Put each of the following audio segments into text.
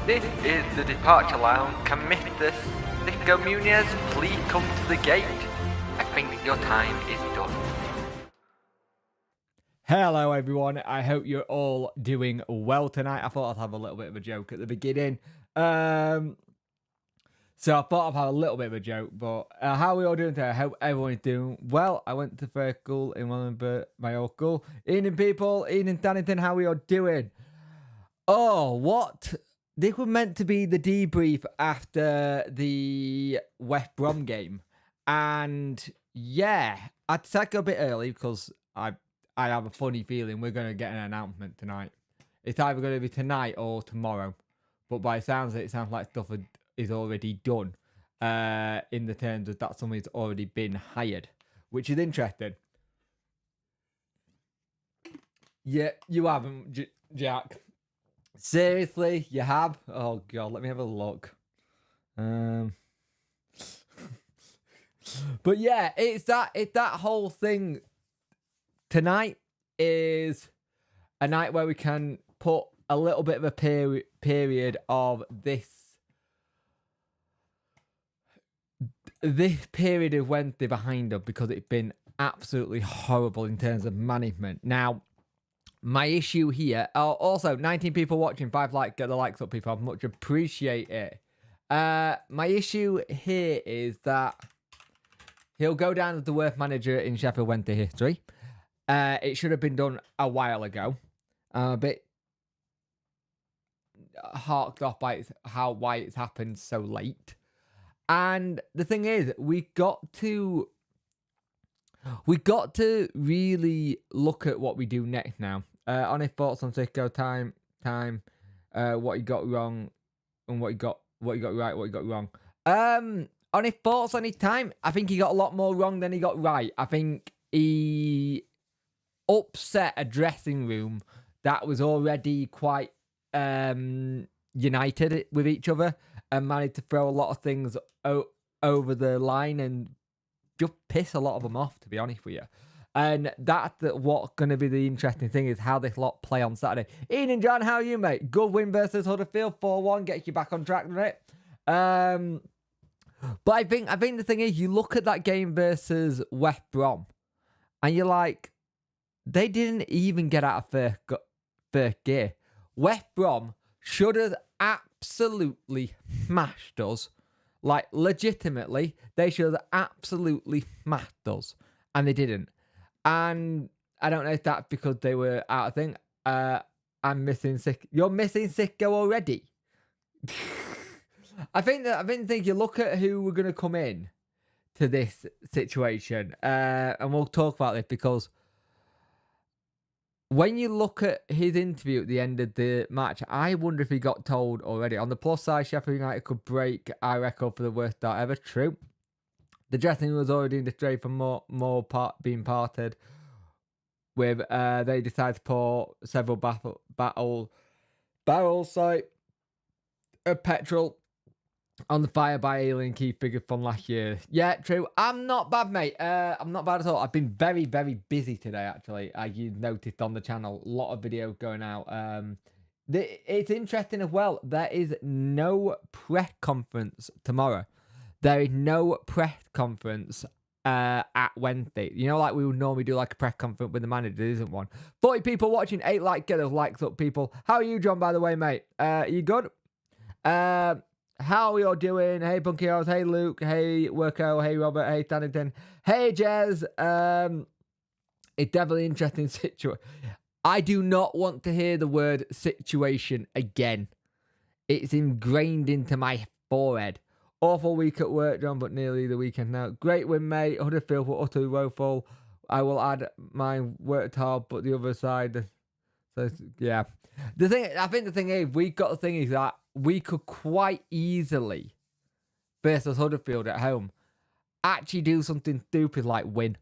This is the departure lounge. Committers, Nico Muniz, please come to the gate. I think your time is done. Hello everyone, I hope you're all doing well tonight. I thought I'd have a little bit of a joke at the beginning. So I thought I'd have a little bit of a joke, but how are we all doing today? I hope everyone's doing well. I went to fair school in one of my old school. Evening people, evening Dannington, how are we all doing? Oh, what? This was meant to be the debrief after the West Brom game. And yeah, I had to go a bit early because I have a funny feeling we're going to get an announcement tonight. It's either going to be tonight or tomorrow. But by the sounds of it, sounds like stuff is already done in the terms of that somebody's already been hired, which is interesting. Yeah, you haven't, Jack. Seriously, you have? Oh, God, let me have a look. But yeah, it's that whole thing. Tonight is a night where we can put a little bit of a period of this period of Wednesday behind us because it's been absolutely horrible in terms of management. Now, my issue here, also 19 people watching, 5 likes, get the likes up, people. I much appreciate it. My issue here is that he'll go down as the worst manager in Sheffield Wednesday history. It should have been done a while ago. A bit harked off by why it's happened so late. And the thing is, we got to really look at what we do next now. Honest thoughts on Sicko time, what he got wrong and what he got right, what he got wrong. Honest thoughts on his time. I think he got a lot more wrong than he got right. I think he upset a dressing room that was already quite united with each other and managed to throw a lot of things over the line and just piss a lot of them off, to be honest with you. And that's what's going to be the interesting thing is how this lot play on Saturday. Ian and John, how are you, mate? Good win versus Huddersfield, 4-1, gets you back on track, doesn't it? But I think the thing is, you look at that game versus West Brom, and you're like, they didn't even get out of first gear. West Brom should have absolutely smashed us. Like, legitimately, they should have absolutely smashed us. And they didn't. And I don't know if that's because they were out of thing. I'm missing Sick. You're missing Sicko already. I think you look at who we're going to come in to this situation. And we'll talk about this because when you look at his interview at the end of the match, I wonder if he got told already. On the plus side, Sheffield United could break our record for the worst start ever. True. The dressing room was already in the trade for more being parted. With they decided to pour several barrels of petrol on the fire by alien key figure from last year. Yeah, true. I'm not bad, mate. I'm not bad at all. I've been very, very busy today, actually. As you noticed on the channel, a lot of videos going out. It's interesting as well. There is no press conference tomorrow. There is no press conference at Wednesday. You know, like we would normally do like a press conference with the manager. There isn't one. 40 people watching. 8 likes. Get those likes up, people. How are you, John, by the way, mate? You good? How are we all doing? Hey, Punky Heroes. Hey, Luke. Hey, Worko. Hey, Robert. Hey, Tannington. Hey, Jez. It's definitely an interesting situation. I do not want to hear the word situation again. It's ingrained into my forehead. Awful week at work, John, but nearly the weekend now. Great win, mate. Huddersfield were utterly woeful. I will add mine worked hard, but the other side. So, yeah. I think the thing is, that we could quite easily, versus Huddersfield at home, actually do something stupid like win.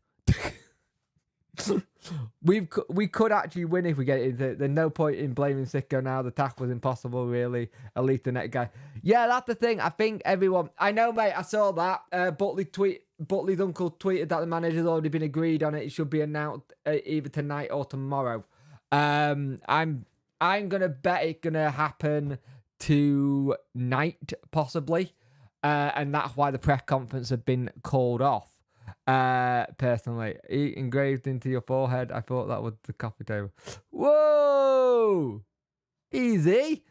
We could actually win if we get it into. There's no point in blaming Sicko now. The tackle was impossible, really. At least the net guy. Yeah, that's the thing. I think everyone. I know, mate. I saw that. Butley's uncle tweeted that the manager's already been agreed on it. It should be announced either tonight or tomorrow. I'm gonna bet it's gonna happen tonight, possibly. And that's why the press conference had been called off. Personally, engraved into your forehead. I thought that was the coffee table. Whoa! Easy.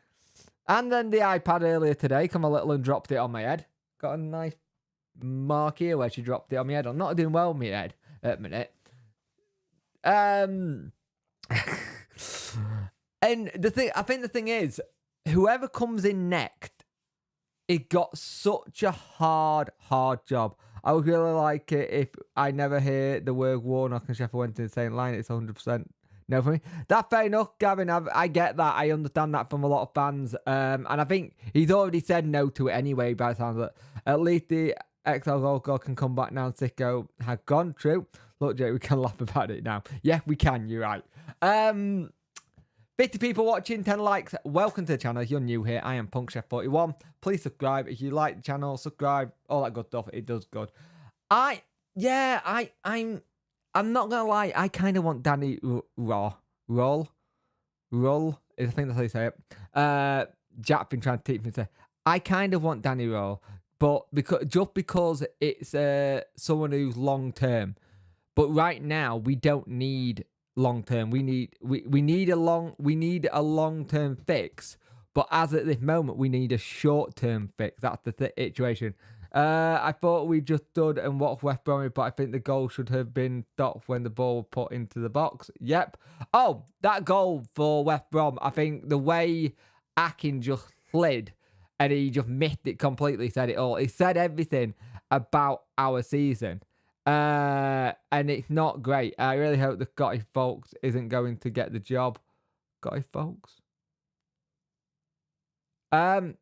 And then the iPad earlier today, come a little and dropped it on my head. Got a nice mark here where she dropped it on my head. I'm not doing well with my head at the minute. And I think the thing is, whoever comes in next, it got such a hard job. I would really like it if I never hear the word Warnock and Sheffield went in the same line. It's 100% no for me. That's fair enough, Gavin. I get that. I understand that from a lot of fans. And I think he's already said no to it anyway, by the sounds of it. At least the XL goal can come back now and Sicko has gone. True. Look, Jake, we can laugh about it now. Yeah, we can. You're right. 50 people watching, 10 likes. Welcome to the channel. If you're new here, I am PunkChef41. Please subscribe. If you like the channel, subscribe. All that good stuff. It does good. I'm not gonna lie. I kind of want Danny Roll. I think that's how you say it. Jack's been trying to teach me to say. I kind of want Danny Roll, but because it's someone who's long term. But right now we don't need long term. We need a long term fix. But as at this moment, we need a short term fix. That's the situation. I thought we just stood and watched West Bromwich, but I think the goal should have been stopped when the ball was put into the box. Yep. Oh, that goal for West Brom. I think the way Akin just slid and he just missed it completely said it all. He said everything about our season. And it's not great. I really hope the Scottish folks isn't going to get the job. Scottish folks? I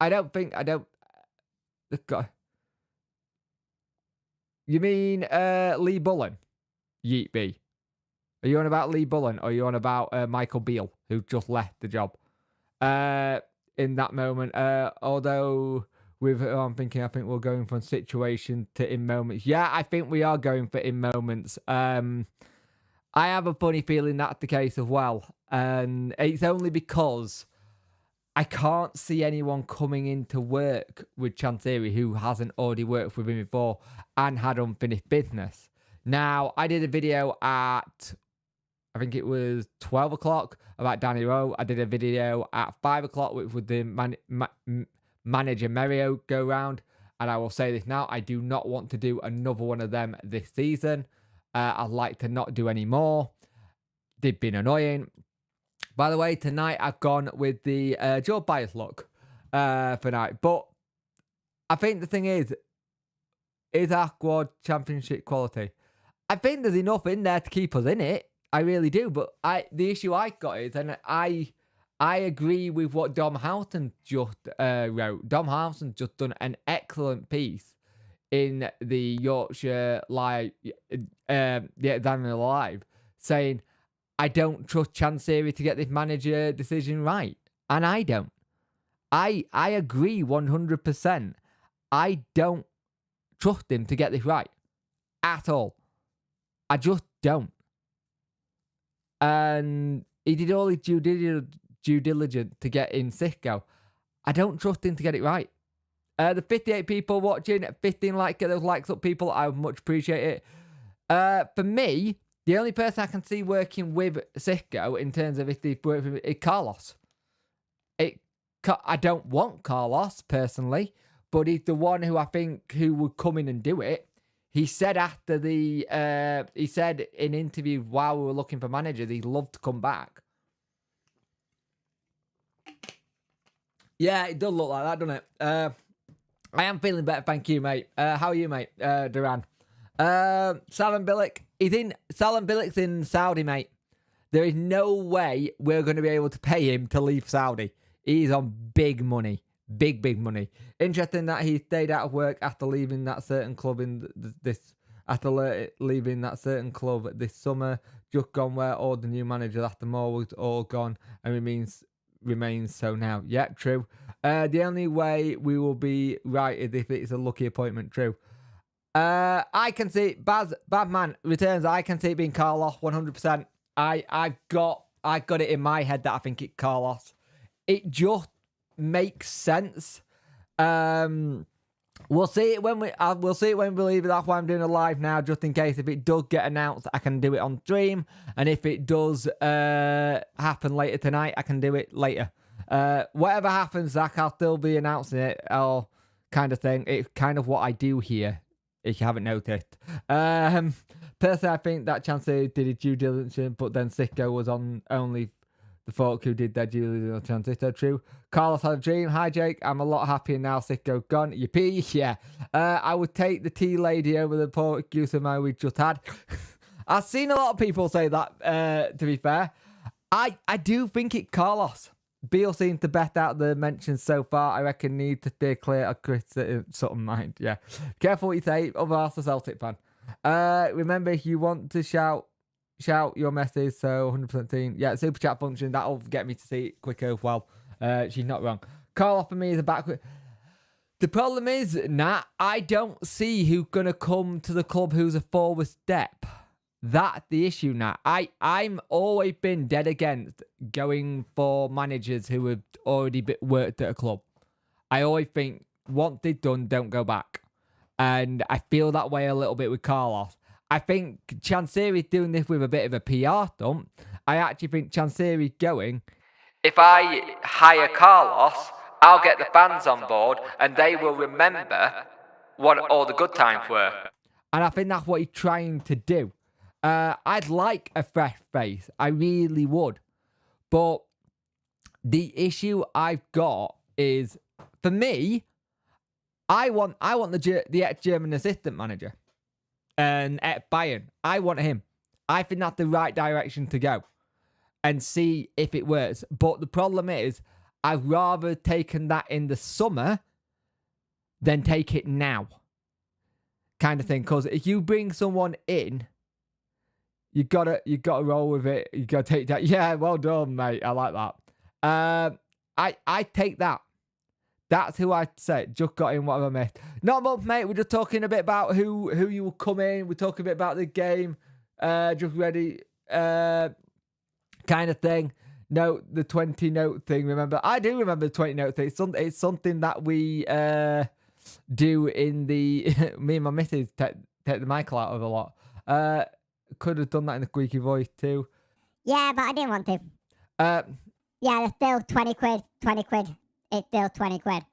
don't. The guy. You mean Lee Bullen? Yeet B. Are you on about Lee Bullen or are you on about Michael Beale, who just left the job? In that moment, although with I think we're going from situation to in moments. Yeah, I think we are going for in moments. I have a funny feeling that's the case as well. And it's only because I can't see anyone coming into work with Chansiri who hasn't already worked with him before and had unfinished business. Now, I did a video at, I think it was 12 o'clock about Danny Rowe. I did a video at 5 o'clock with the manager Mario go round. And I will say this now, I do not want to do another one of them this season. I'd like to not do any more. They've been annoying. By the way, tonight I've gone with the Joe Bias look for night. But I think the thing is our squad championship quality? I think there's enough in there to keep us in it. I really do. But the issue I got is, and I agree with what Dom Houghton just wrote. Dom Houghton just done an excellent piece in the Yorkshire Live, the Examiner Live, saying, I don't trust Chansiri to get this manager decision right. And I don't. I agree 100%. I don't trust him to get this right. At all. I just don't. And he did all his due diligence to get in Sicko. I don't trust him to get it right. The 58 people watching, 15 likes, get those likes up, people. I would much appreciate it. For me, the only person I can see working with Sicko in terms of if they've worked with is Carlos. I don't want Carlos personally, but he's the one who I think who would come in and do it. He said after he said in interviews while we were looking for managers, he'd love to come back. Yeah, it does look like that, doesn't it? I am feeling better, thank you, mate. How are you, mate? Duran. Salam Bilic. Salam Bilic's in Saudi, mate. There is no way we're going to be able to pay him to leave Saudi. He's on big money. Big money. Interesting that he stayed out of work after leaving that certain club leaving that certain club this summer. Just gone where all the new managers after more was all gone and remains so now. Yeah, true. The only way we will be right is if it's a lucky appointment. True. I can see Badman returns. I can see it being Carlos 100%. I got it in my head that I think it's Carlos. It just makes sense. We'll see it when we leave it. That's why I'm doing a live now, just in case if it does get announced, I can do it on stream, and if it does happen later tonight, I can do it later. Whatever happens, Zach, I'll still be announcing it, or kind of thing. It's kind of what I do here, if you haven't noticed. Personally, I think that Chancellor did a due diligence, but then Sicko was on only the folk who did their due diligence. Is that true? Carlos had a dream. Hi, Jake. I'm a lot happier now. Sicko gone. Yippee. Yeah. I would take the tea lady over the poor Goose man we just had. I've seen a lot of people say that, to be fair. I do think it's Carlos. Beal seems to bet out the mentions so far. I reckon need to stay clear of Chris something mind. Yeah. Careful what you say. Otherwise, the Celtic fan. Remember, if you want to shout your message, so 100% team. Yeah, super chat function. That'll get me to see it quicker as well. She's not wrong. Carl for me is a backward. The problem is, Nat, I don't see who's going to come to the club who's a forward step. That's the issue, Nat. I'm always been dead against going for managers who have already worked at a club. I always think, once they've done, don't go back. And I feel that way a little bit with Carlos. I think Chansiri's doing this with a bit of a PR dump. I actually think Chansiri's going, if I hire Carlos, I'll get the fans on board and they will remember what all the good times were. And I think that's what he's trying to do. I'd like a fresh face. I really would. But the issue I've got is, for me, I want the ex-German assistant manager. And at Bayern, I want him. I think that's the right direction to go and see if it works. But the problem is, I'd rather taken that in the summer than take it now, kind of thing. Because if you bring someone in, you gotta roll with it. You gotta take that. Yeah, well done, mate. I like that. I take that. That's who I'd say. Just got in, whatever I missed. Not much, mate. We're just talking a bit about who you will come in. We're talking a bit about the game. Just ready, kind of thing. No, the 20 note thing. Remember, I do remember the 20 note thing. It's something that we do in the. Me and my missus take the Michael out of a lot. Could have done that in the squeaky voice too. Yeah, but I didn't want to. Yeah, it's still 20 quid. 20 quid. It's still 20 quid.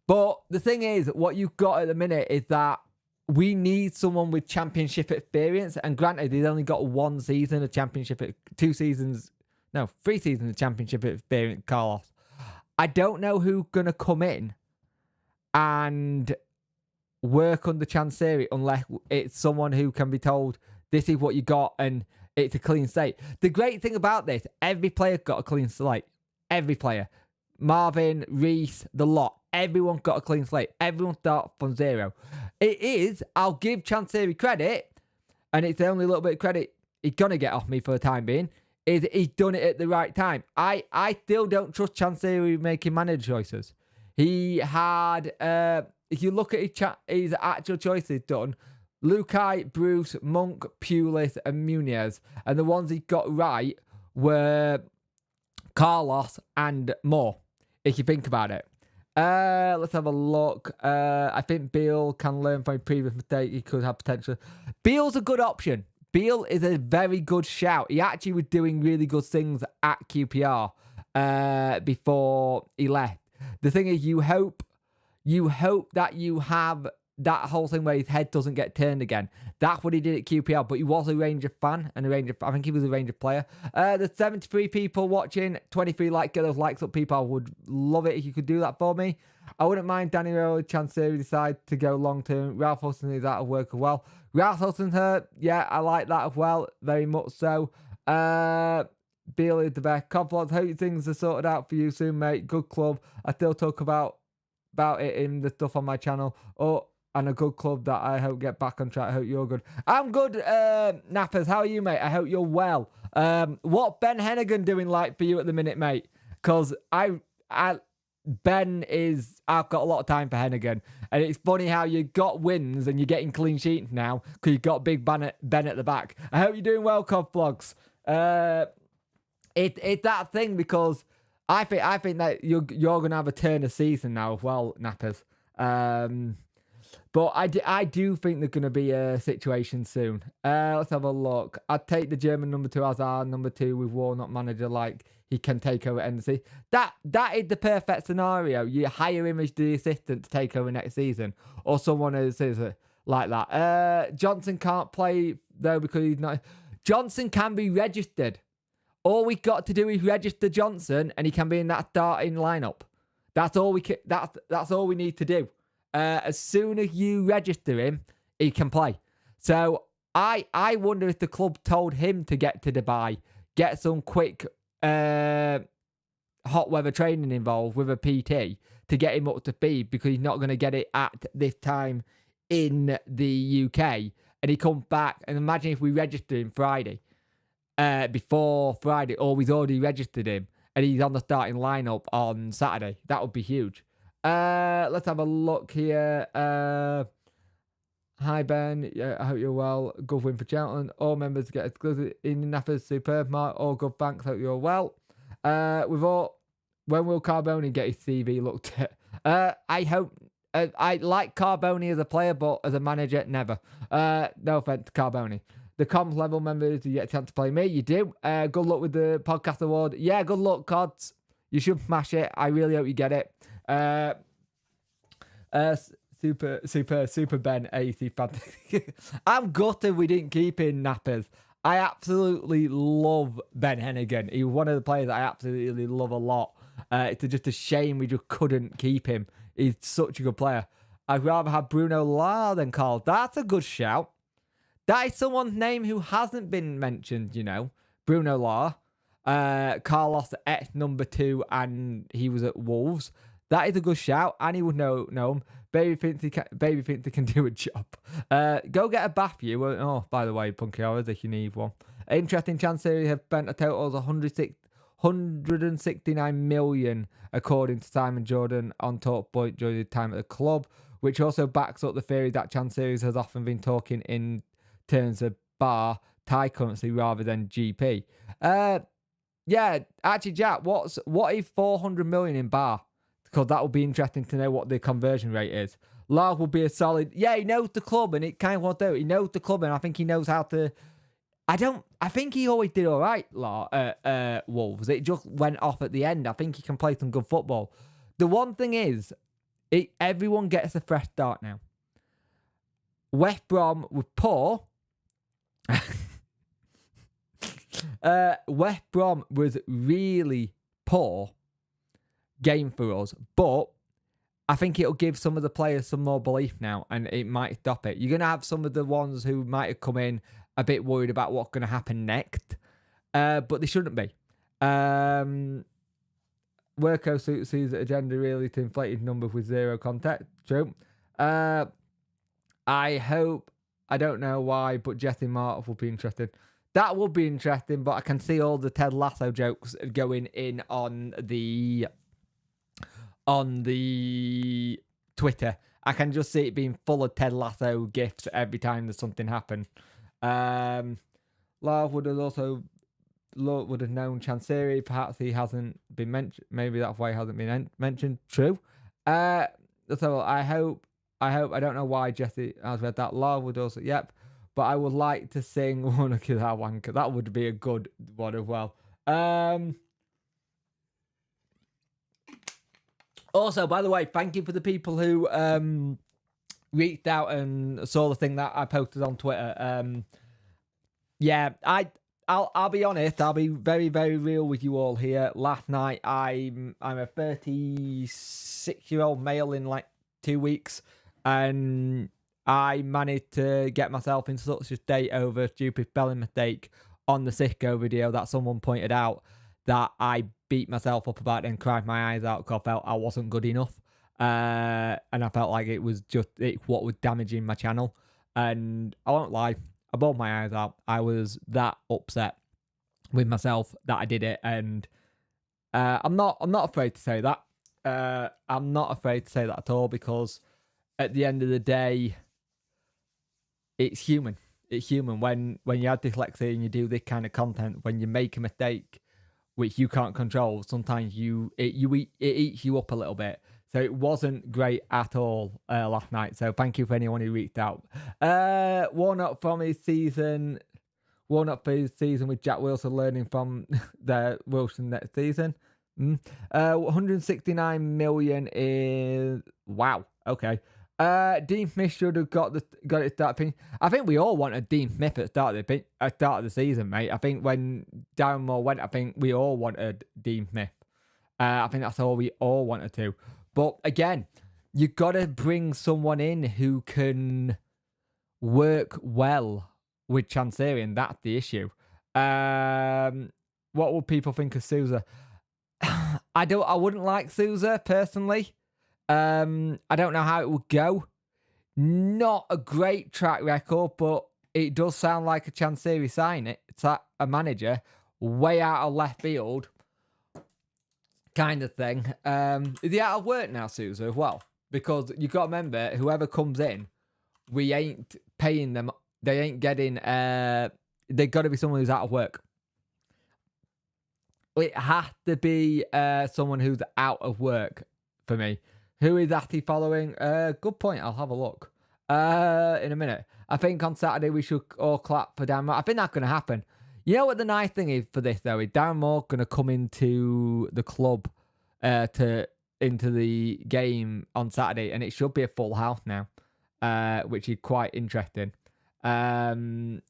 But the thing is, what you've got at the minute is that we need someone with championship experience. And granted, he's only got 1 season of championship, 3 seasons of championship experience, Carlos. I don't know who's going to come in and work under Chansiri unless it's someone who can be told, this is what you got and it's a clean slate. The great thing about this, every player got a clean slate. Every player. Marvin, Reese, the lot. Everyone got a clean slate. Everyone starts from 0. It is, I'll give Chansiri credit, and it's the only little bit of credit he's going to get off me for the time being, is he's done it at the right time. I still don't trust Chansiri making manager choices. He had, if you look at his actual choices done, Lukai, Bruce, Monk, Pulis, and Muniz. And the ones he got right were Carlos and Moore, if you think about it. Let's have a look. I think Beal can learn from his previous mistake. He could have potential. Beal's a good option. Beal is a very good shout. He actually was doing really good things at QPR before he left. The thing is, you hope that you have that whole thing where his head doesn't get turned again. That's what he did at QPR, but he was a Ranger fan and I think he was a Ranger player. There's 73 people watching, 23 get those likes up, people. I would love it if you could do that for me. I wouldn't mind Danny Rowe, Chansiri decide to go long term. Ralph Hudson is out of work as well. Ralph Hudson's hurt. Yeah, I like that as well. Very much so. Beal is the best. Conflons, hope things are sorted out for you soon, mate. Good club. I still talk about it in the stuff on my channel. And a good club that I hope get back on track. I hope you're good. I'm good, Nappers. How are you, mate? I hope you're well. What Ben Hennigan doing like for you at the minute, mate? Because I've got a lot of time for Hennigan. And it's funny how you got wins and you're getting clean sheets now because you've got big Ben at the back. I hope you're doing well, Cod Vlogs. It's that thing because I think that you're gonna have a turn of season now as well, Nappers. But I do think there's gonna be a situation soon. Let's have a look. I'd take the German number 2 as our number 2 with Warnock manager, like he can take over NC. That is the perfect scenario. You hire him as the assistant to take over next season, or someone who says like that. Johnson can't play though because he's not. Johnson can be registered. All we got to do is register Johnson, and he can be in that starting lineup. That's all we that's all we need to do. As soon as you register him, he can play. So I wonder if the club told him to get to Dubai, get some quick hot weather training involved with a PT to get him up to speed, because he's not going to get it at this time in the UK. And he comes back, and imagine if we register him Friday, before Friday, or we've already registered him, and he's on the starting lineup on Saturday. That would be huge. Let's have a look here. Hi Ben, I hope you're well. Good win for Cheltenham. All members get exclusive in Naffers. Superb, Mark. All good, thanks. Hope you're well. When will Carboni get his CV looked at? I hope. I like Carboni as a player, but as a manager, never. No offense to Carboni. The comms level members, you get a chance to play me. You do. Good luck with the podcast award. Yeah, good luck, Cods. You should smash it. I really hope you get it. Super Ben 80. Fantastic. I'm gutted we didn't keep in Nappers. I absolutely love Ben Hennigan. He was one of the players I absolutely love a lot. It's just a shame we just couldn't keep him. He's such a good player. I'd rather have Bruno Lar than Carl. That's a good shout. That is someone's name who hasn't been mentioned, you know. Bruno Lar. Carlos at number 2, and he was at Wolves. That is a good shout, and he would know him. Baby thinks he can do a job. Go get a bath, you. Oh, by the way, Punky Hours, if you need one. Interesting chance here. Have spent a total of 169 million, according to Simon Jordan, on Talk Point during the time at the club, which also backs up the theory that Chance Series has often been talking in terms of bar Thai currency rather than GP. Yeah, actually, Jack, what if 400 million in bar? Because that would be interesting to know what the conversion rate is. Larg will be a solid. Yeah, he knows the club, and it kind of what do. He knows the club, and I think he knows how to. I think he always did all right, Wolves. It just went off at the end. I think he can play some good football. The one thing is, everyone gets a fresh start now. West Brom were poor. West Brom was really poor game for us, but I think it'll give some of the players some more belief now, and it might stop it. You're going to have some of the ones who might have come in a bit worried about what's going to happen next, but they shouldn't be. Worko sees the agenda really to inflated numbers with zero contact. True. I don't know why, but Jesse Martov will be interesting. That would be interesting, but I can see all the Ted Lasso jokes going in on the Twitter. I can just see it being full of Ted Lasso gifs every time there's something happen. Lars would have known Chansiri. Perhaps he hasn't been mentioned. Maybe that's why he hasn't been mentioned. True. So I hope. I don't know why Jesse has read that. Lars would also. Yep. But I would like to sing Wanna Kill That Wanker. That would be a good one as well. Also, by the way, thank you for the people who reached out and saw the thing that I posted on Twitter. Yeah, I'll be honest. I'll be very, very real with you all here. Last night, I'm a 36-year-old male in like 2 weeks, and I managed to get myself in such a state over a stupid spelling mistake on the Cisco video that someone pointed out that I beat myself up about it and cried my eyes out because I felt I wasn't good enough. And I felt like it was just what was damaging my channel. And I won't lie, I bawled my eyes out. I was that upset with myself that I did it. And I'm not afraid to say that. I'm not afraid to say that at all, because at the end of the day, it's human. It's human. When you have dyslexia and you do this kind of content, when you make a mistake, which you can't control, sometimes it eats you up a little bit. So it wasn't great at all last night. So thank you for anyone who reached out. Warnock for his season with Jack Wilson learning from the Wilson next season. 169 million is wow. Okay. Dean Smith should have got it started. I think we all wanted Dean Smith at the start of the season, mate. I think when Darren Moore went, I think we all wanted Dean Smith. I think that's all we all wanted to. But again, you got to bring someone in who can work well with Chansiri. That's the issue. What would people think of Sousa? I wouldn't like Sousa personally. I don't know how it would go. Not a great track record, but it does sound like a Chansiri sign. It's a manager way out of left field kind of thing. Is he out of work now, Sousa, as well? Because you got to remember, whoever comes in, we ain't paying them. They ain't getting. They got to be someone who's out of work. It has to be someone who's out of work for me. Who is Atty following? Good point. I'll have a look in a minute. I think on Saturday we should all clap for Darren Moore. I think that's going to happen. You know what the nice thing is for this, though? Is Darren Moore going to come into the club, into the game on Saturday, and it should be a full house now, which is quite interesting. The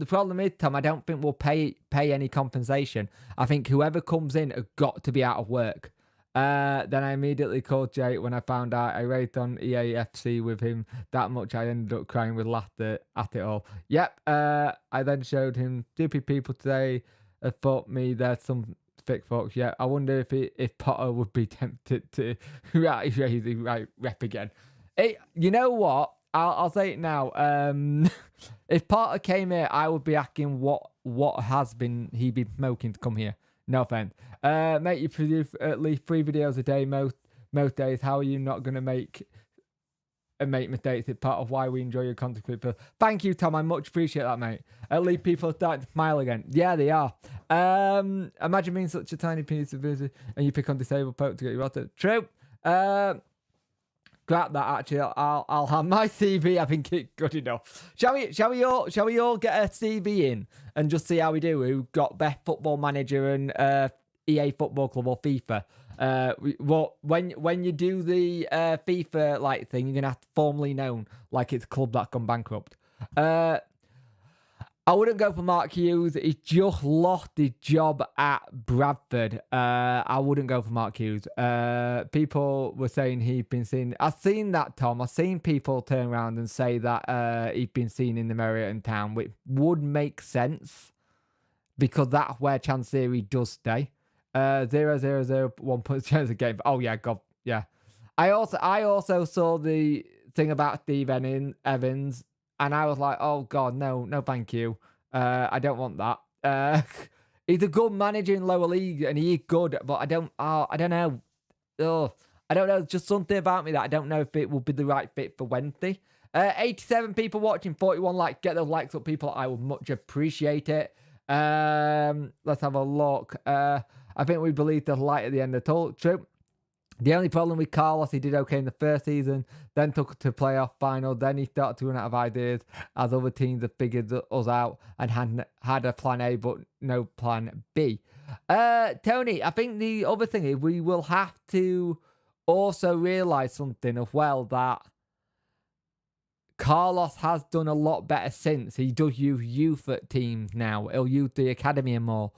problem is, Tom, I don't think we'll pay any compensation. I think whoever comes in has got to be out of work. Then I immediately called Jay when I found out I raced on EAFC with him that much. I ended up crying with laughter at it all. Yep. I then showed him stupid people today. Thought me there's some thick folks. Yeah. I wonder if Potter would be tempted to raise his rep again. You know what? I'll say it now. If Potter came here, I would be asking what has he been smoking to come here. No offense. Mate, you produce at least 3 videos a day most days. How are you not going to make mistakes? It's part of why we enjoy your content. Thank you, Tom. I much appreciate that, mate. At least people are starting to smile again. Yeah, they are. Imagine being such a tiny piece of business and you pick on disabled folk to get your auto. True. Grab that, actually. I'll have my CV. I think it's good enough. Shall we all get a CV in and just see how we do? Who got best football manager and EA Football Club or FIFA? When you do the FIFA thing, you're gonna have to formally known like it's a club that's gone bankrupt. I wouldn't go for Mark Hughes. He just lost his job at Bradford. I wouldn't go for Mark Hughes. People were saying he'd been seen. I've seen that, Tom. I've seen people turn around and say that he'd been seen in the Marriott town, which would make sense because that's where Chansiri does stay. 0-0-0 1 chance a game. Oh yeah, God, yeah. I also saw the thing about Steve Evans. And I was like, oh, God, no, thank you. I don't want that. He's a good manager in lower league, and he is good, but I don't know. I don't know. Just something about me that I don't know if it will be the right fit for Wednesday. 87 people watching, 41 likes. Get those likes up, people. I would much appreciate it. Let's have a look. I think we believe there's light at the end of the tunnel. True. The only problem with Carlos, he did okay in the first season, then took it to playoff final, then he started to run out of ideas as other teams have figured us out and had a plan A but no plan B. Tony, I think the other thing is we will have to also realise something as well, that Carlos has done a lot better since. He does use youth at teams now. He'll use the academy and more.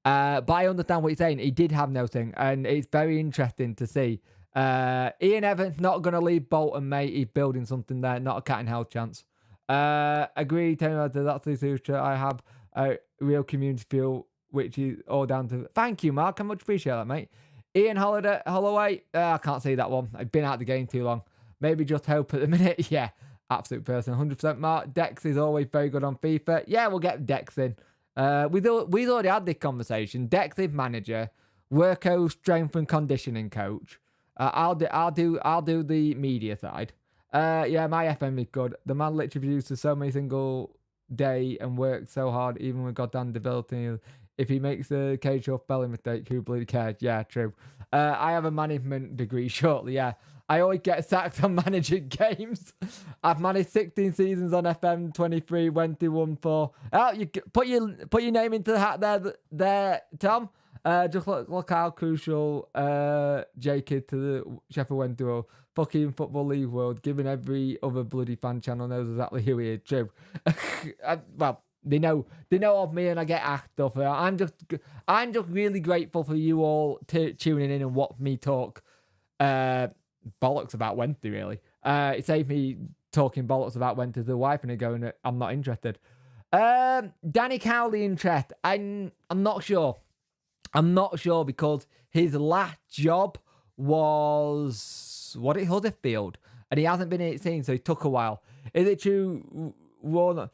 But I understand what you're saying. He did have no thing, and it's very interesting to see. Ian Evans not going to leave Bolton, mate. He's building something there, not a cat and hell chance. Agree, Tony. That's the future. I have a real community feel, which is all down to. Thank you, Mark. I much appreciate that, mate. Ian Holloway. I can't see that one. I've been out of the game too long. Maybe just hope at the minute. Yeah, absolute person. 100% Mark. Dex is always very good on FIFA. Yeah, we'll get Dex in. We'd already had this conversation. Dex is manager, Worko strength and conditioning coach. I'll do the media side. Yeah, my FM is good. The man literally produces so many single day and works so hard, even with goddamn developing If he makes a cage or spelling mistake, who bloody cares? Yeah, true. I have a management degree shortly, yeah. I always get sacked on managing games. I've managed 16 seasons on FM 23, went to 1-4. Oh, you put your name into the hat there, Tom. Just look how crucial Jake is to the Sheffield Wednesday fucking Football League world, given every other bloody fan channel knows exactly who he is. True. Well, they know of me, and I get asked stuff. I'm just really grateful for you all tuning in and watch me talk bollocks about Wednesday. Really, it saved me talking bollocks about Wednesday to the wife and going, I'm not interested. Danny Cowley interest. I'm not sure. I'm not sure because his last job was Huddersfield, and he hasn't been in it since, so it took a while. Is it true, Warnock?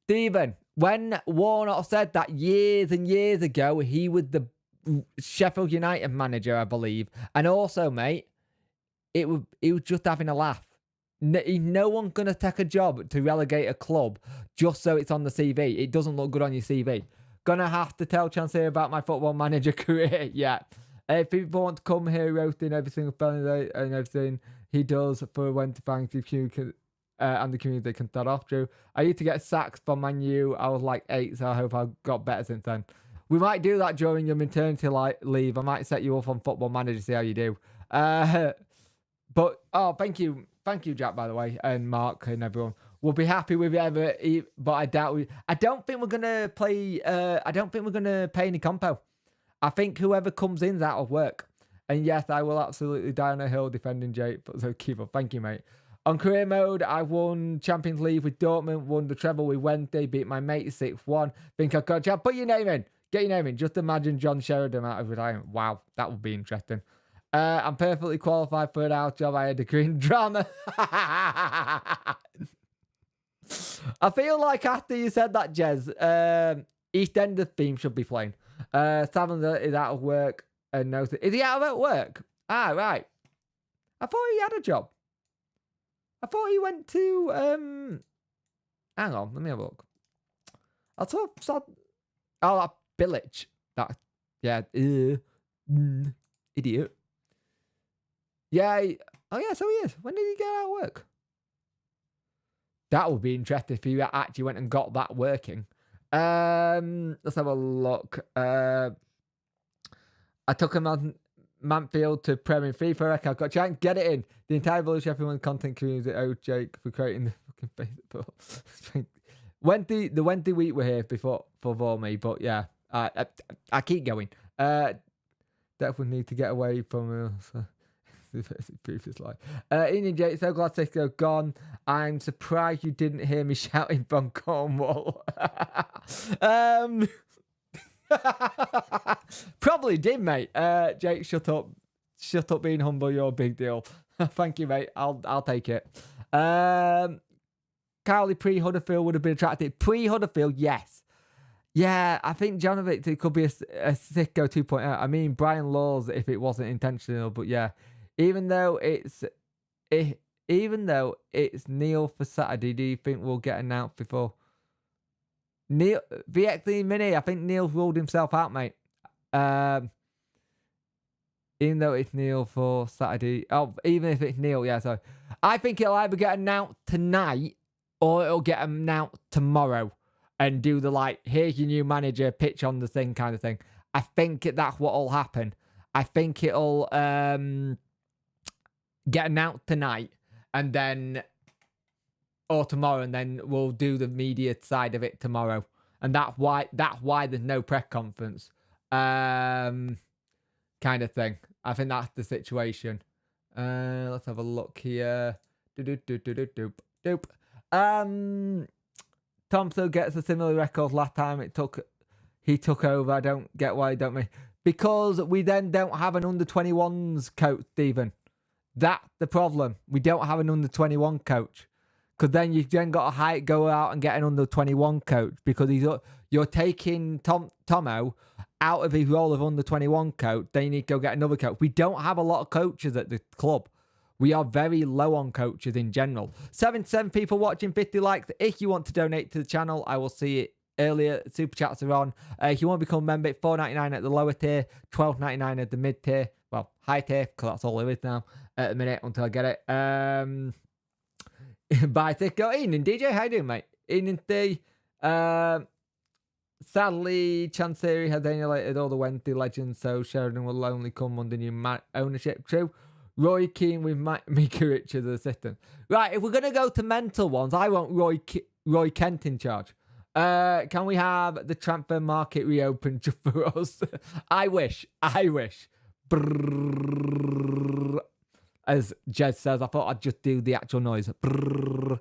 Stephen, when Warnock said that years and years ago, he was the Sheffield United manager, I believe, and also, mate, he was just having a laugh. No one's gonna take a job to relegate a club just so it's on the CV. It doesn't look good on your CV. Gonna have to tell Chance here about my football manager career. Yeah. If people want to come here roasting every single felony and everything he does for when to thank the community and the community can start off, Drew. I used to get sacked from Man U. I was like 8, so I hope I got better since then. We might do that during your maternity leave. I might set you up on Football Manager, see how you do. But, thank you, Jack, by the way, and Mark and everyone. We'll be happy with whatever, but I doubt I don't think we're gonna play. I don't think we're gonna pay any compo. I think whoever comes in's out of work. And yes, I will absolutely die on a hill defending Jake. But so keep up. Thank you, mate. On career mode, I won Champions League with Dortmund, won the treble with Wednesday, beat my mate 6-1. Think I've got a job. Put your name in. Get your name in. Just imagine John Sheridan out of retirement. Wow, that would be interesting. I'm perfectly qualified for an out job. I had a green drama. I feel like after you said that, Jez, EastEnders theme should be playing. Savin is out of work. And no, is he out of work? Ah, right. I thought he had a job. I thought he went to hang on, let me have a look. I thought that Bilic. That idiot. Yeah. Oh yeah, so he is. When did he get out of work? That would be interesting if he actually went and got that working. Let's have a look. I took him on Manfield to Premier FIFA record. I've got to get it in. The entire Village Sheffield content community. Oh, Jake, for creating the fucking Facebook. The Wednesday week were here before me, but yeah, I keep going. Definitely need to get away from previous life. Ian and Jake, so glad to go gone. I'm surprised you didn't hear me shouting from Cornwall. Probably did, mate. Jake, shut up. Shut up being humble, you're a big deal. Thank you, mate. I'll take it. Cowley pre-Huddersfield would have been attractive. Pre-Huddersfield, yes. Yeah, I think Janovic, it could be a sicko 2.0. I mean, Brian Laws if it wasn't intentional, but yeah. Even though it's Neil for Saturday, do you think we'll get announced before? Neil, VXD Mini, I think Neil's ruled himself out, mate. Even though it's Neil for Saturday. Oh, even if it's Neil, yeah, so I think it'll either get announced tonight or it'll get announced tomorrow and do the here's your new manager, pitch on the thing kind of thing. I think that's what'll happen. I think it'll get announced tonight and then or tomorrow, and then we'll do the media side of it tomorrow. And that's why there's no press conference. Kind of thing. I think that's the situation. Let's have a look here. Thompson gets a similar record last time he took over. I don't get why he don't make. Because we then don't have an under-21s coach, Stephen. That's the problem. We don't have an under-21 coach. Because then you then got to go out and get an under-21 coach. Because you're taking Tomo out of his role of under-21 coach. Then you need to go get another coach. We don't have a lot of coaches at the club. We are very low on coaches in general. 77 people watching, 50 likes. If you want to donate to the channel, I will see it earlier. Super chats are on. If you want to become a member, $4.99 at the lower tier, $12.99 at the mid tier. Well, high tier, because that's all there is now at the minute until I get it. Bye, Thicko. Evening, DJ. How you doing, mate? Evening, D. Sadly, Chancery has alienated all the Wednesday legends, so Sheridan will only come under new ownership. True. Roy Keane with Mika Richards as assistant. Right, if we're going to go to mental ones, I want Roy Kent in charge. Can we have the transfer market reopened just for us? I wish. Brrr. As Jez says, I thought I'd just do the actual noise. Brrr.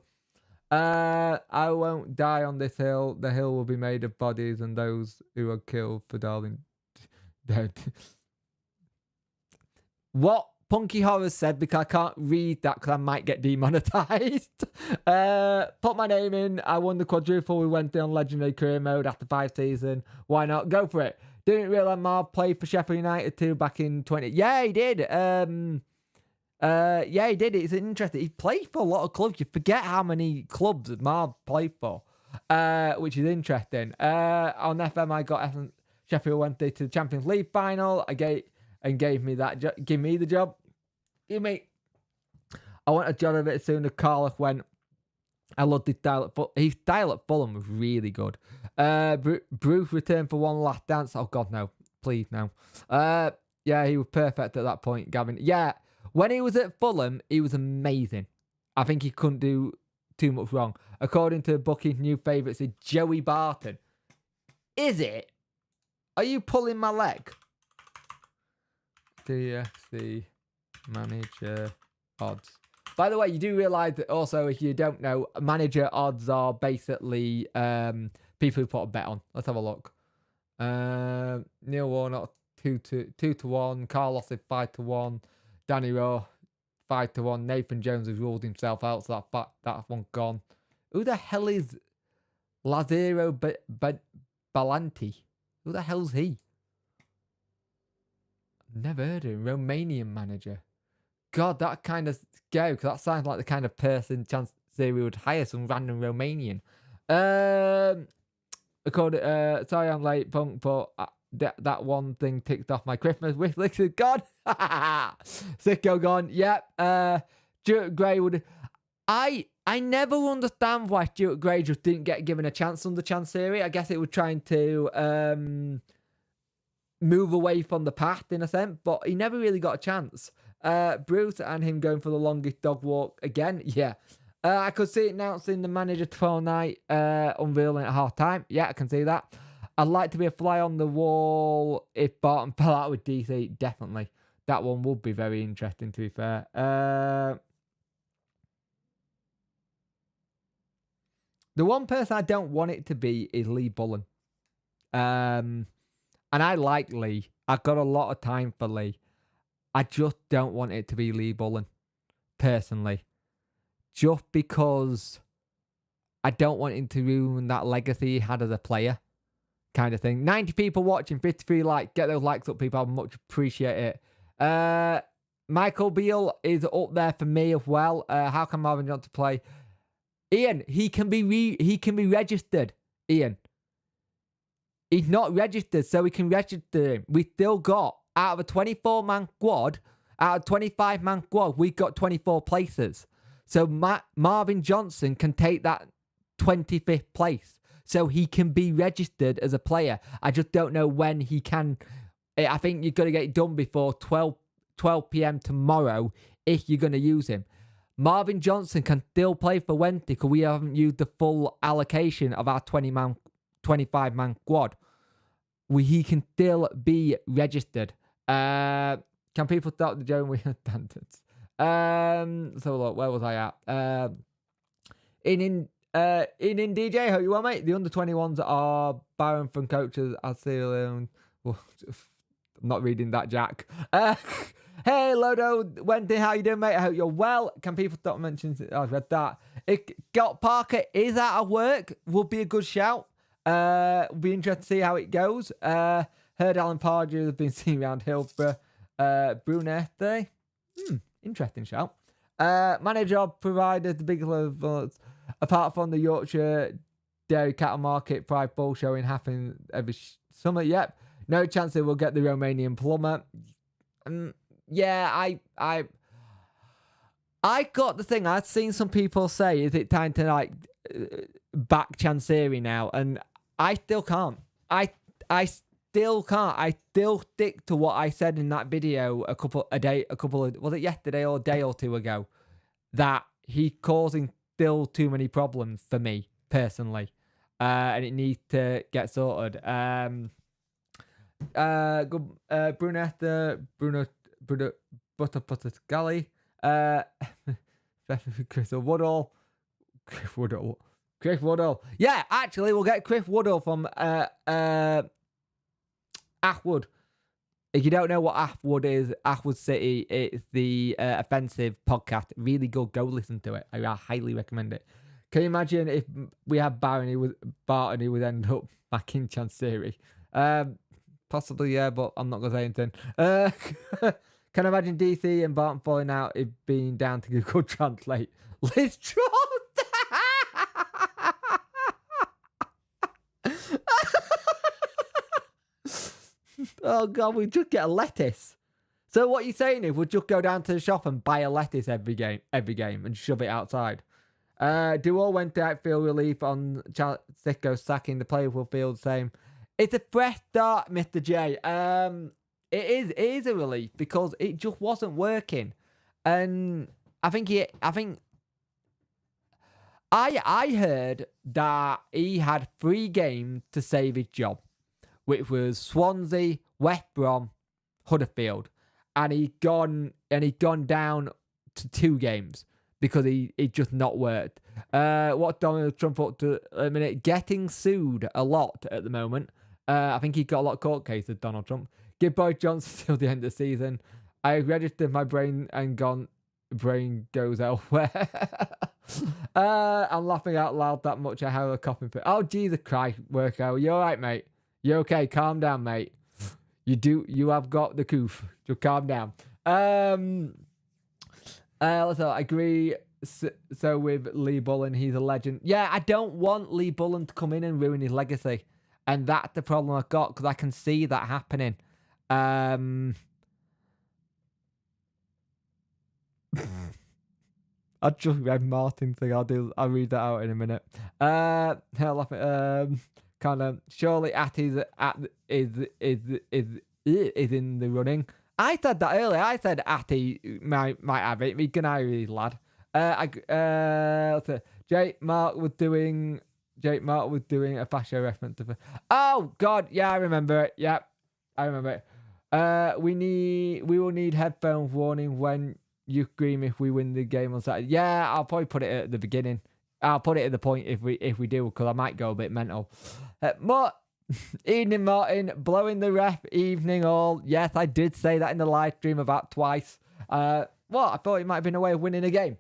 I won't die on this hill. The hill will be made of bodies and those who are killed for Darling dead. What Punky Horror said, because I can't read that because I might get demonetized. Put my name in. I won the quadruple. We went on legendary career mode after 5 seasons. Why not? Go for it. Didn't realise Marv played for Sheffield United too back in 20. Yeah, he did. Yeah, he did. It's interesting. He played for a lot of clubs. You forget how many clubs Marv played for, which is interesting. On FM, I got Sheffield Wednesday to the Champions League final. Gave me that. Give me the job. I want a job of it as soon as Carlock went. I loved his style at Fulham. His style at Fulham was really good. Bruce returned for one last dance. Oh God, no! Please, no. Yeah, he was perfect at that point, Gavin. Yeah, when he was at Fulham, he was amazing. I think he couldn't do too much wrong. According to Bucky's new favourites, is Joey Barton. Is it? Are you pulling my leg? DFC manager odds. By the way, you do realise that also, if you don't know, manager odds are basically people who put a bet on. Let's have a look. Neil Warnock 2-1. Carlos is 5-1. Danny Rowe 5-1. Nathan Jones has ruled himself out, so that one gone. Who the hell is Lazaro Balanti? Who the hell's he? Never heard of him. Romanian manager. God, that kind of scary, because that sounds like the kind of person Chance Theory would hire, some random Romanian. Sorry I'm late, Punk, but that one thing ticked off my Christmas wish list is gone. Sicko gone. Yep. Stuart Gray would... I never understand why Stuart Gray just didn't get given a chance under Chance Theory. I guess it was trying to... move away from the path in a sense, but he never really got a chance. Bruce and him going for the longest dog walk again. Yeah. I could see it announcing the manager tomorrow night, unveiling at half time. Yeah, I can see that. I'd like to be a fly on the wall if Barton fell out with DC. Definitely. That one would be very interesting, to be fair. The one person I don't want it to be is Lee Bullen. And I like Lee. I've got a lot of time for Lee. I just don't want it to be Lee Bullen, personally. Just because I don't want him to ruin that legacy he had as a player, kind of thing. 90 people watching, 53 likes. Get those likes up, people. I much appreciate it. Michael Beale is up there for me as well. How can Marvin Johnson play? Ian, he can be registered. Ian. He's not registered, so we can register him. We still got, out of a 24-man squad, out of 25-man squad, we've got 24 places. So Marvin Johnson can take that 25th place. So he can be registered as a player. I just don't know when he can. I think you've got to get it done before 12 p.m. tomorrow if you're going to use him. Marvin Johnson can still play for Wednesday because we haven't used the full allocation of our 25-man squad. He can still be registered. Can people start the Joan standards? So look, where was I at? In DJ, how you want, mate? The under 21s are Byron from coaches. I see alone. Well, I'm not reading that, Jack. Hey, Lodo, Wendy, how you doing, mate? I hope you're well. Can people stop mentioning? I've read that. If Scott Parker is out of work, would be a good shout. Be interested to see how it goes. Heard Alan Pardew has been seen around Hillsborough. Brunette. Interesting shout. Manager provided the big levels apart from the Yorkshire Dairy Cattle Market Pride Bull showing happen every summer. Yep. No chance they will get the Romanian plumber. Yeah, I got the thing. I've seen some people say, is it time to like back Chansiri now? And I still can't. I still can't. I still stick to what I said in that video was it yesterday or a day or two ago, that he's causing still too many problems for me personally, and it needs to get sorted. Bruno Butterputterscally, Chris Woodall. Yeah, actually, we'll get Chris Woodall from Ashwood. If you don't know what Ashwood is, Ashwood City, it's the offensive podcast. Really good. Go listen to it. I highly recommend it. Can you imagine if we had Barton who would end up back in Chansiri? Possibly, yeah, but I'm not going to say anything. Can I imagine DC and Barton falling out if being down to Google Translate? Liz Truss! Oh, God, we just get a lettuce. So what you're saying is we'll just go down to the shop and buy a lettuce every game and shove it outside. Duo went to outfield relief on Sicko sacking. The player will feel the same. It's a fresh start, Mr. J. It is a relief because it just wasn't working. And I heard that he had 3 games to save his job, which was Swansea, West Brom, Huddersfield, and he'd gone down to 2 games because it just not worked. What Donald Trump up to a minute, getting sued a lot at the moment. I think he got a lot of court cases, Donald Trump. Give Boris Johnson till the end of the season. I registered my brain and brain goes elsewhere. I'm laughing out loud that much. I have a copy. Oh, Jesus Christ, Worko. You all right, mate? You okay? Calm down, mate. You have got the coof. Just calm down. So I agree. So with Lee Bullen, he's a legend. Yeah, I don't want Lee Bullen to come in and ruin his legacy. And that's the problem I've got, because I can see that happening. I just read Martin's thing. I'll read that out in a minute. Kind of surely is in the running. I said that earlier. I said Atty might have it. Me can I lad. Jake Mark was doing a fashion reference to. Oh God, yeah, I remember it. Yeah, I remember it. We will need headphones warning when you scream if we win the game on Saturday. Yeah, I'll probably put it at the beginning. I'll put it at the point if we do, because I might go a bit mental. Evening Martin, blowing the ref, evening all. Yes, I did say that in the live stream about twice. I thought it might have been a way of winning a game.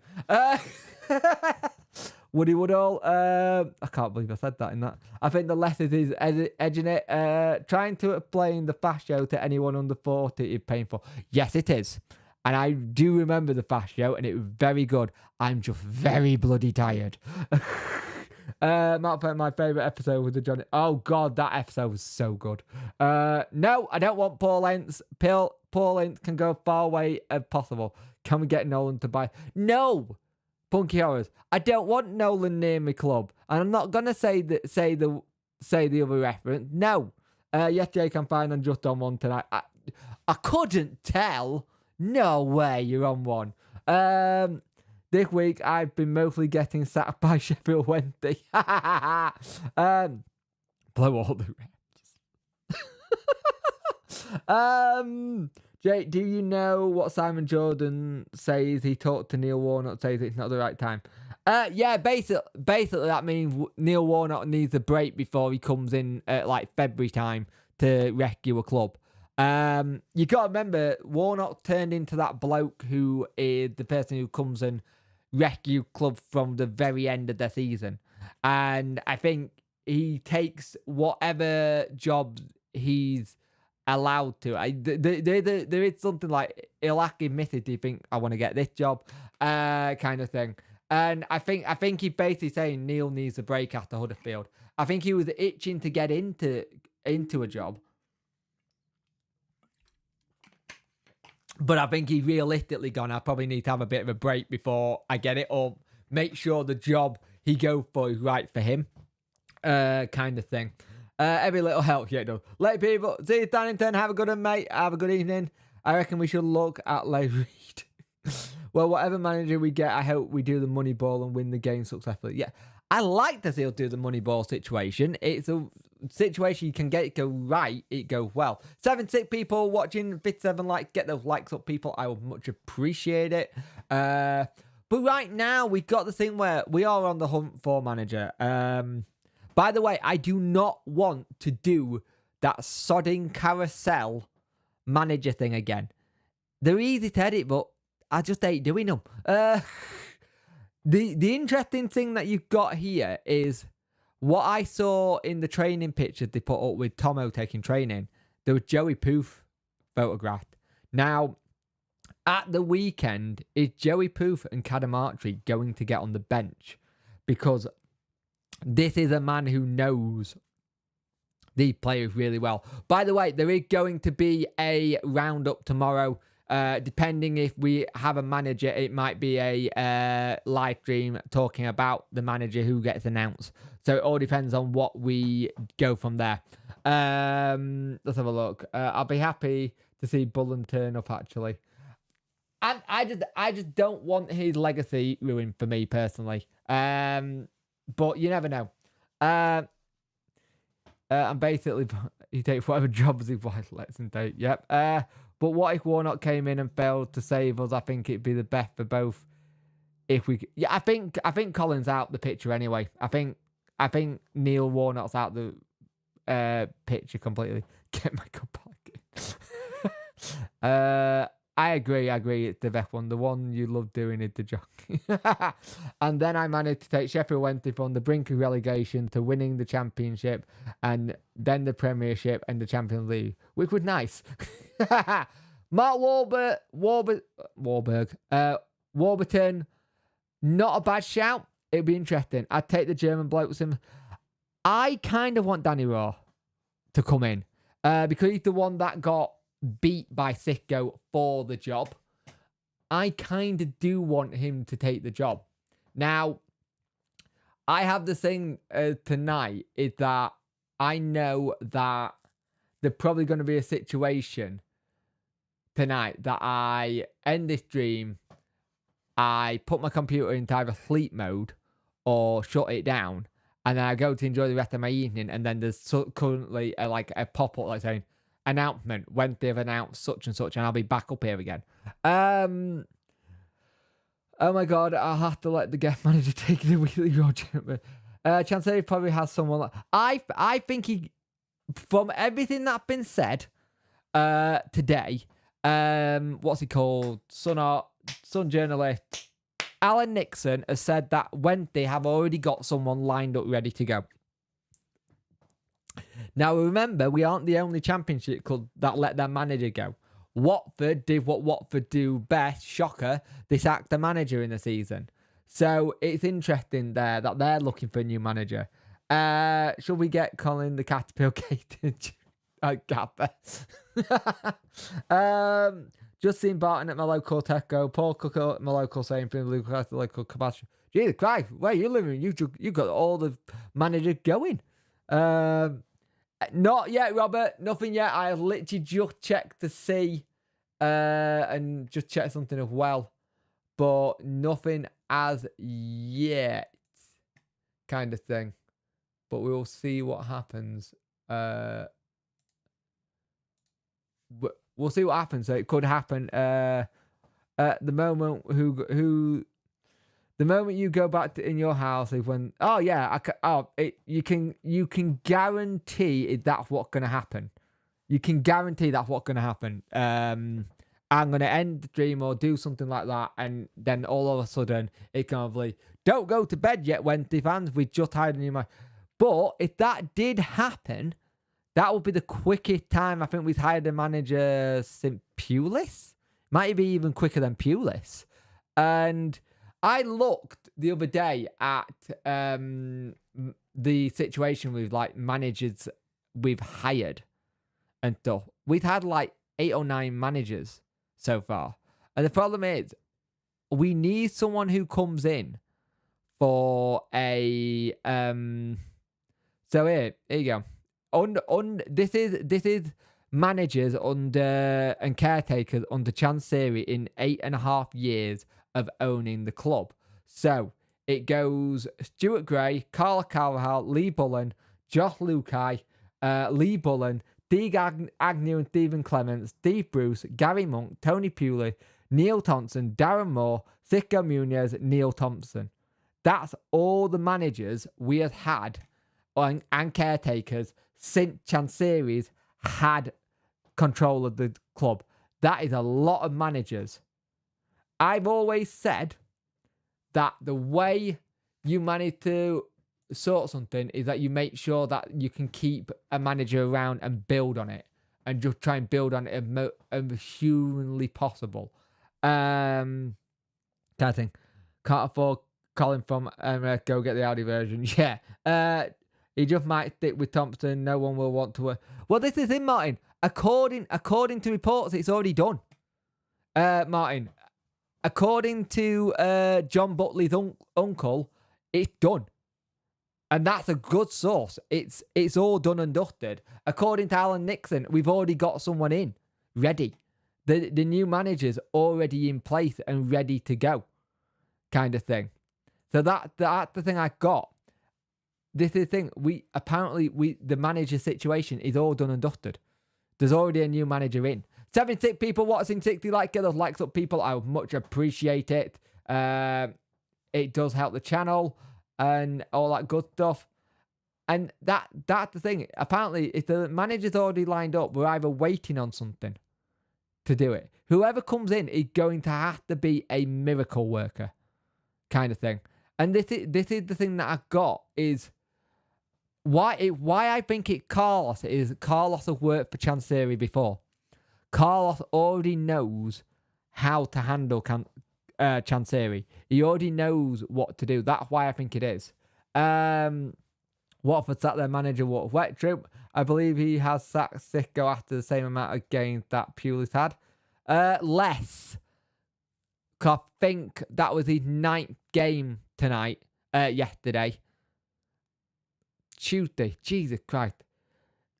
Woody Woodall, I can't believe I said that in that. I think the letter is edging it. Trying to explain the fast show to anyone under 40 is painful. Yes, it is. And I do remember the fast show, and it was very good. I'm just very bloody tired. Mark, my favourite episode was the Johnny. Oh, God, that episode was so good. No, I don't want Paul Ince. Paul Ince can go far away as possible. Can we get Nolan to buy? No! Punky Horrors. I don't want Nolan near my club. And I'm not going to say the other reference. No. Yes, Jake, I'm fine. I'm just on one tonight. I couldn't tell. No way you're on one. This week, I've been mostly getting sacked by Sheffield Wednesday. Blow all the reps. Jake, do you know what Simon Jordan says? He talked to Neil Warnock, says it's not the right time. Yeah, basically that means Neil Warnock needs a break before he comes in at like February time to rescue a club. You got to remember, Warnock turned into that bloke who is the person who comes and rescue club from the very end of the season. And I think he takes whatever job he's allowed to. There is something like he'll ask him, "Mrs. do you think I want to get this job?" Kind of thing. And I think he's basically saying Neil needs a break after Huddersfield. I think he was itching to get into a job. But I think he's realistically gone, I probably need to have a bit of a break before I get it, or make sure the job he goes for is right for him. Kind of thing. Every little helps, yeah, it does. Let people see you, Dannington. Have a good one, mate. Have a good evening. I reckon we should look at Leigh Reid. Well, whatever manager we get, I hope we do the money ball and win the game successfully. Yeah, I like to see he'll do the money ball situation. It's a situation you can get it go right, it goes well. 76 people watching, 57 likes. Get those likes up, people. I would much appreciate it. But right now, we've got the thing where we are on the hunt for manager. By the way, I do not want to do that sodding carousel manager thing again. They're easy to edit, but I just hate doing them. The interesting thing that you've got here is what I saw in the training pictures they put up with Tomo taking training. There was Joey Poof photographed. Now, at the weekend, is Joey Poof and Cadamartri going to get on the bench? Because this is a man who knows these players really well. By the way, there is going to be a roundup tomorrow. Depending if we have a manager, it might be a live stream talking about the manager who gets announced. So it all depends on what we go from there. Let's have a look. I'll be happy to see Bullen turn up, actually. And I just don't want his legacy ruined for me personally. But you never know. And basically, he takes whatever jobs his wife lets him take. Yep. But what if Warnock came in and failed to save us? I think it'd be the best for both. If we, yeah, I think Colin's out the picture anyway. I think Neil Warnock's out the picture completely. Get my cup back. I agree. It's the best one. The one you love doing is the jockey. And then I managed to take Sheffield Wednesday from the brink of relegation to winning the Championship, and then the Premiership and the Champions League, which was nice. Mark Warburton, not a bad shout. It'd be interesting. I'd take the German blokes in. I kind of want Danny Raw to come in because he's the one that got beat by Sicko for the job. I kind of do want him to take the job. Now, I have the thing tonight is that I know that there's probably going to be a situation tonight that I end this stream, I put my computer into either sleep mode or shut it down, and then I go to enjoy the rest of my evening, and then there's currently a pop-up like saying, announcement when they've announced such and such, and I'll be back up here again. Oh my god, I'll have to let the guest manager take the weekly Roger. Chancellor probably has someone like I think he, from everything that's been said today, what's he called? Sun journalist Alan Nixon has said that when they have already got someone lined up ready to go. Now, remember, we aren't the only Championship club that let their manager go. Watford did what Watford do best. Shocker. They sacked the manager in the season. So it's interesting there that they're looking for a new manager. Should we get Colin the Caterpillar Gated Gapper? Just seen Barton at my local Tesco. Paul Cook at my local saying for the local capacity. Jesus Christ, where are you living? You got all the managers going. Not yet, Robert. Nothing yet. I literally just checked to see and just checked something as well. But nothing as yet. Kind of thing. But we will see what happens. We'll see what happens. So it could happen at the moment the moment you go back to in your house is when you can guarantee that's what's gonna happen. You can guarantee that's what's gonna happen. I'm gonna end the stream or do something like that, and then all of a sudden it kind of like, don't go to bed yet, Wednesday fans. We just hired a new man. But if that did happen, that would be the quickest time I think we've hired a manager since Pulis. Might be even quicker than Pulis. And I looked the other day at the situation with like managers we've hired and stuff. We've had like 8 or 9 managers so far. And the problem is we need someone who comes in for a so here you go. This is managers under and caretakers under Chancery in 8.5 years of owning the club. So it goes Stuart Gray, Carla Carvajal, Lee Bullen, Josh Lukai, Lee Bullen, Deeg Agnew and Stephen Clements, Steve Bruce, Gary Monk, Tony Pewley, Neil Thompson, Darren Moore, Sicko Muniz, Neil Thompson. That's all the managers we have had and caretakers since Chancery's had control of the club. That is a lot of managers. I've always said that the way you manage to sort something is that you make sure that you can keep a manager around and build on it, and just try and build on it as humanly possible. Kind of thing. Can't afford Colin from go get the Audi version. Yeah. He just might stick with Thompson. No one will want to. Well, this is him, Martin. According to reports, it's already done. Martin, according to John Butley's uncle, it's done. And that's a good source. It's all done and dusted. According to Alan Nixon, we've already got someone in, ready. The new manager's already in place and ready to go, kind of thing. So that's the thing I got. This is the thing. The manager situation is all done and dusted. There's already a new manager in. 76 people watching, 60 likes. Get those likes up, people. I would much appreciate it. It does help the channel and all that good stuff. And that's the thing. Apparently, if the manager's already lined up, we're either waiting on something to do it. Whoever comes in is going to have to be a miracle worker, kind of thing. And this is the thing that I got is why I think it's Carlos. Carlos has worked for Chancery before. Carlos already knows how to handle Chancery. He already knows what to do. That's why I think it is. Watford sacked their manager, Wet Troop. I believe he has sacked Sicko after the same amount of games that Pulis had. Less. I think that was his 9th game yesterday. Tuesday. Jesus Christ.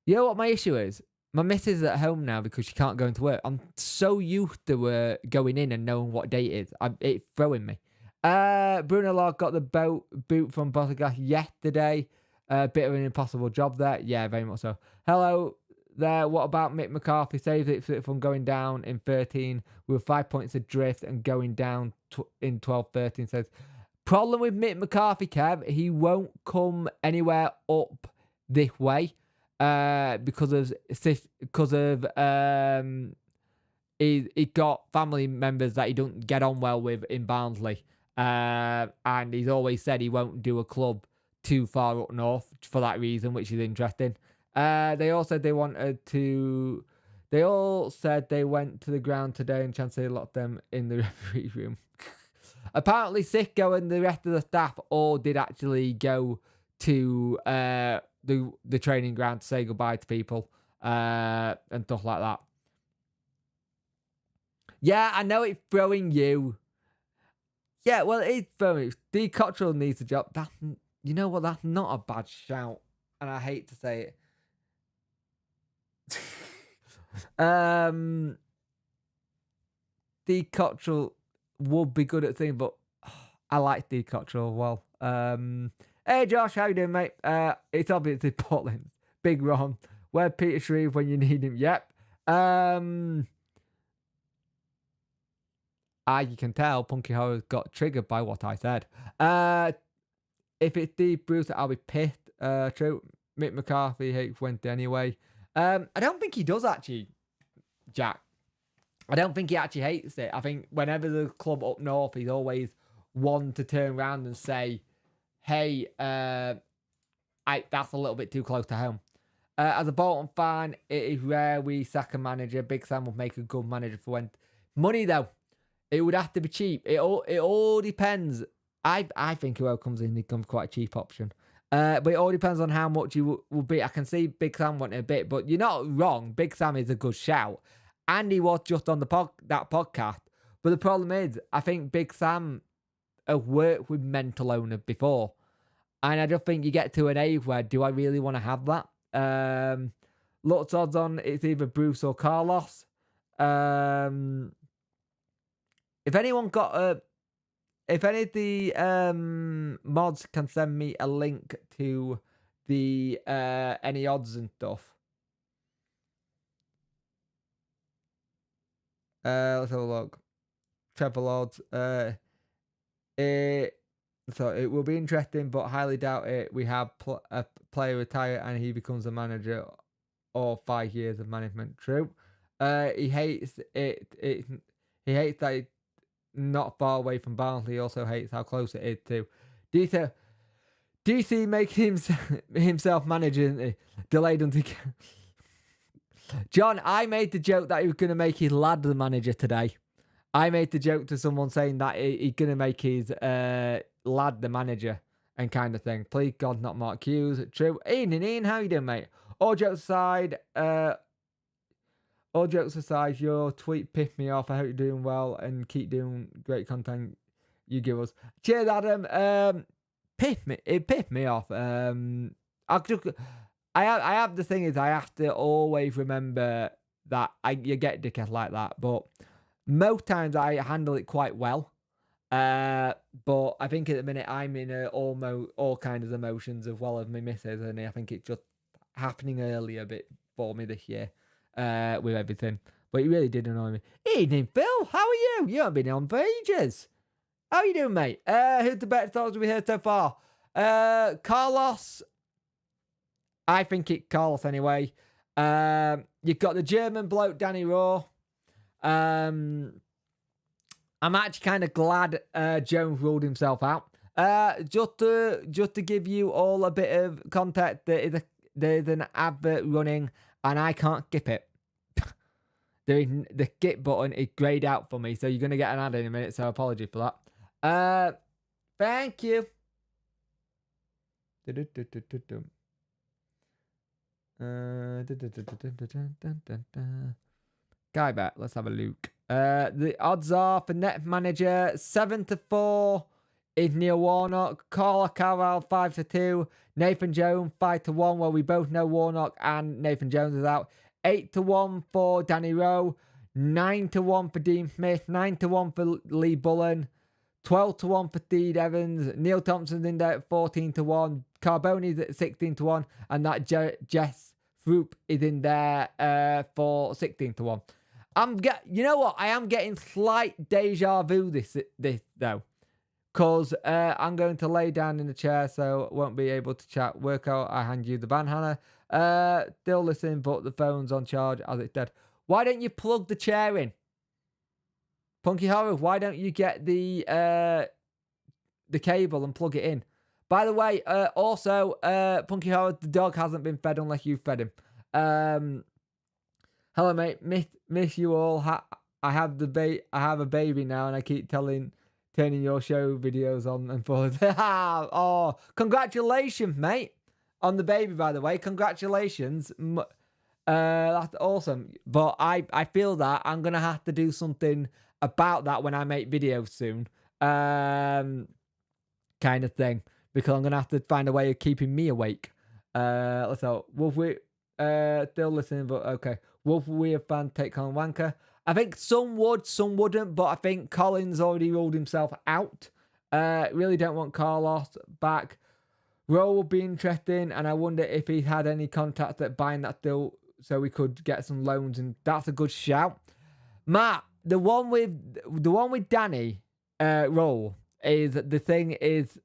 You know what my issue is? My missus is at home now because she can't go into work. I'm so used to going in and knowing what day it is. It's throwing me. Bruno Log got the boot from Botteglass yesterday. Bit of an impossible job there. Yeah, very much so. Hello there. What about Mick McCarthy? Saves it from going down in 13 with 5 points adrift and going down in 12-13. Says, problem with Mick McCarthy, Kev, he won't come anywhere up this way. Because he got family members that he don't get on well with in Barnsley, and he's always said he won't do a club too far up north for that reason, which is interesting. They all said they went to the ground today and Chancellor locked them in the referee room. Apparently, Sicko and the rest of the staff all did actually go to the training ground to say goodbye to people and stuff like that. Yeah, I know it's throwing you. Yeah, well, it's throwing. Steve Cottrell needs a job. You know what? That's not a bad shout, and I hate to say it. Steve Cottrell would be good at things, but I like Steve Cottrell well. Hey Josh, how you doing, mate? It's obviously Portland. Big Ron. Where Peter Shreve when you need him? Yep. You can tell Punky Horror got triggered by what I said. If it's Steve Bruce, I'll be pissed. True. Mick McCarthy hates Wednesday anyway. I don't think he does actually, Jack. I don't think he actually hates it. I think whenever the club up north, he's always one to turn around and say, hey, that's a little bit too close to home. As a Bolton fan, it is rare we sack a manager. Big Sam would make a good manager for when money though. It would have to be cheap. It all depends. I think whoever comes in becomes quite a cheap option. But it all depends on how much you will be. I can see Big Sam wanting a bit, but you're not wrong. Big Sam is a good shout. And he was just on that podcast. But the problem is, I think Big Sam has worked with mental owners before. And I just think you get to an age where, do I really want to have that? Lots odds on it's either Bruce or Carlos. If anyone got if any of the mods can send me a link to the any odds and stuff. Let's have a look. Treble odds. So it will be interesting, but highly doubt it. We have a player retire and he becomes a manager, or 5 years of management. True. He hates it. He hates that it's not far away from Barnsley. He also hates how close it is to DC making himself manager, delayed until. John, I made the joke that he was going to make his lad the manager today. I made the joke to someone saying that he's going to make his lad the manager and kind of thing. Please God, not Mark Hughes. True. Ian, how you doing, mate? All jokes aside, your tweet pissed me off. I hope you're doing well and keep doing great content you give us. Cheers, Adam. It pissed me off. I have the thing is I have to always remember that you get dickheads like that, but most times I handle it quite well. But I think at the minute I'm in all kinds of emotions as well as my missus, and I think it's just happening early a bit for me this year with everything. But it really did annoy me. Evening, Phil. How are you? You haven't been on for ages. How are you doing, mate? Who's the best thoughts we heard so far? Carlos. I think it's Carlos anyway. You've got the German bloke, Danny Raw. I'm actually kind of glad Jones ruled himself out. Just to give you all a bit of context, there's an advert running and I can't skip it. The skip button is grayed out for me, so you're going to get an ad in a minute, so apology for that. Thank you. Guy bet. Let's have a look. The odds are for net manager 7-4 is Neil Warnock. Carla Carroll 5-2. Nathan Jones 5-1. Well, we both know Warnock and Nathan Jones is out. 8-1 for Danny Rowe. 9-1 for Dean Smith. 9-1 for Lee Bullen. 12-1 for Steve Evans. Neil Thompson's in there at 14-1. Carboni's at 16-1. And that Jess Throop is in there for 16-1. You know what? I am getting slight deja vu this though. Because I'm going to lay down in the chair, so won't be able to chat. Workout, I hand you the banana. Still listening, but the phone's on charge as it's dead. Why don't you plug the chair in? Punky Horror, why don't you get the cable and plug it in? By the way, also, Punky Horror, the dog hasn't been fed unless you fed him. Hello, mate. Miss you all. I have a baby now, and I keep turning your show videos on and forth. Oh, congratulations, mate, on the baby. By the way, congratulations. That's awesome. But I feel that I'm gonna have to do something about that when I make videos soon. Kind of thing. Because I'm going to have to find a way of keeping me awake. Let's hope. Wolf, still listening, but okay. Wolf, we a fan, take Colin Wanker. I think some would, some wouldn't, but I think Colin's already ruled himself out. Really don't want Carlos back. Rowe will be interesting, and I wonder if he had any contacts at buying that deal so we could get some loans, and that's a good shout. Matt, the one with Danny Rowe is the thing is,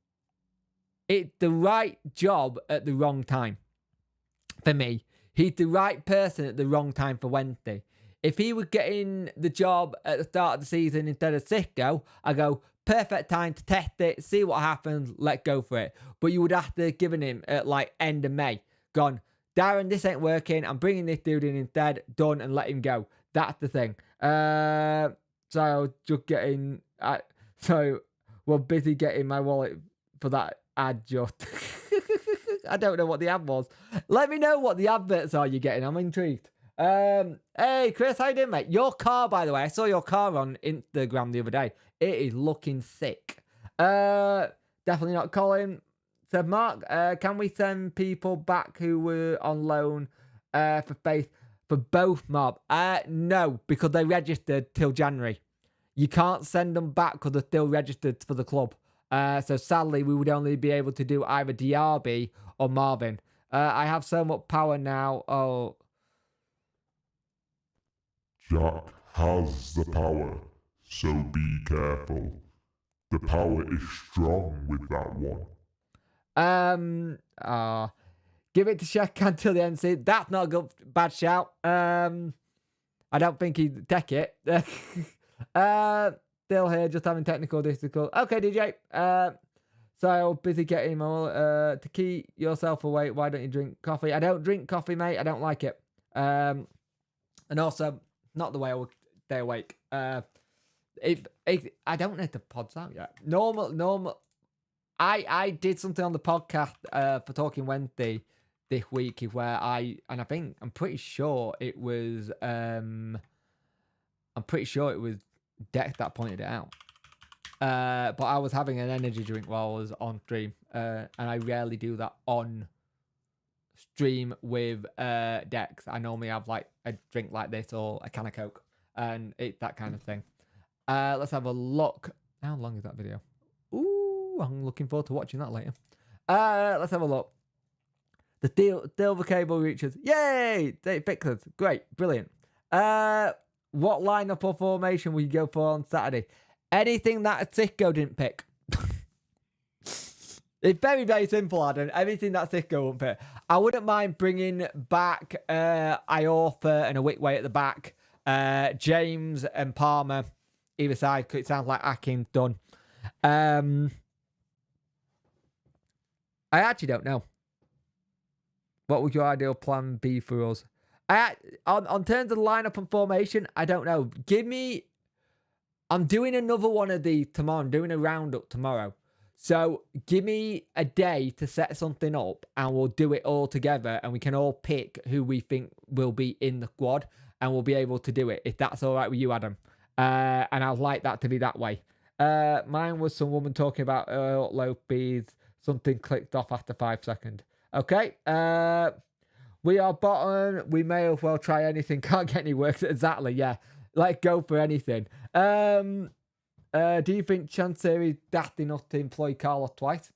it's the right job at the wrong time for me. He's the right person at the wrong time for Wednesday. If he was getting the job at the start of the season instead of Sicko, I go, perfect time to test it, see what happens, let's go for it. But you would have to have given him at like end of May. Gone, Darren, this ain't working. I'm bringing this dude in instead, done, and let him go. That's the thing. So just getting, so we're busy getting my wallet for that ad. Just, I don't know what the ad was. Let me know what the adverts are you're getting. I'm intrigued. Hey Chris, how you doing, mate? Your car, by the way, I saw your car on Instagram the other day. It is looking sick. Definitely not Colin. Said Mark, can we send people back who were on loan for Faith for both mob? No, because they registered till January. You can't send them back because they're still registered for the club. So sadly, we would only be able to do either DRB or Marvin. I have so much power now. Oh, Jack has the power, so be careful. The power is strong with that one. Give it to Shaq until the NC. That's not a bad shout. I don't think he'd take it. Still here, just having technical difficulties. Okay, DJ. So busy getting him all. To keep yourself awake, why don't you drink coffee? I don't drink coffee, mate. I don't like it. And also, not the way I would stay awake. I don't know if the pod's out yet. Normal. I did something on the podcast for Talking Wednesday this week where I'm pretty sure it was Dex that pointed it out. But I was having an energy drink while I was on stream, and I rarely do that on stream with Dex. I normally have like a drink like this or a can of Coke, and it's that kind of thing. Let's have a look. How long is that video? Ooh, I'm looking forward to watching that later. Let's have a look. The silver cable reaches. Yay! It fixes. Great. Brilliant. What lineup or formation will you go for on Saturday? Anything that Sisco didn't pick. It's very, very simple, Adam. Everything that Sisco won't pick. I wouldn't mind bringing back Iorfa and a Wickway at the back. James and Palmer either side. It sounds like Akin's done. I actually don't know. What would your ideal plan be for us? On terms of lineup and formation, I don't know. I'm doing another one of these tomorrow. I'm doing a roundup tomorrow. So give me a day to set something up and we'll do it all together and we can all pick who we think will be in the squad and we'll be able to do it if that's all right with you, Adam. And I'd like that to be that way. Mine was some woman talking about upload speeds. Something clicked off after 5 seconds. Okay. We are bottom. We may as well try anything. Can't get any work. Exactly. Yeah. Like go for anything. Do you think Chancery is daft enough to employ Carlos twice?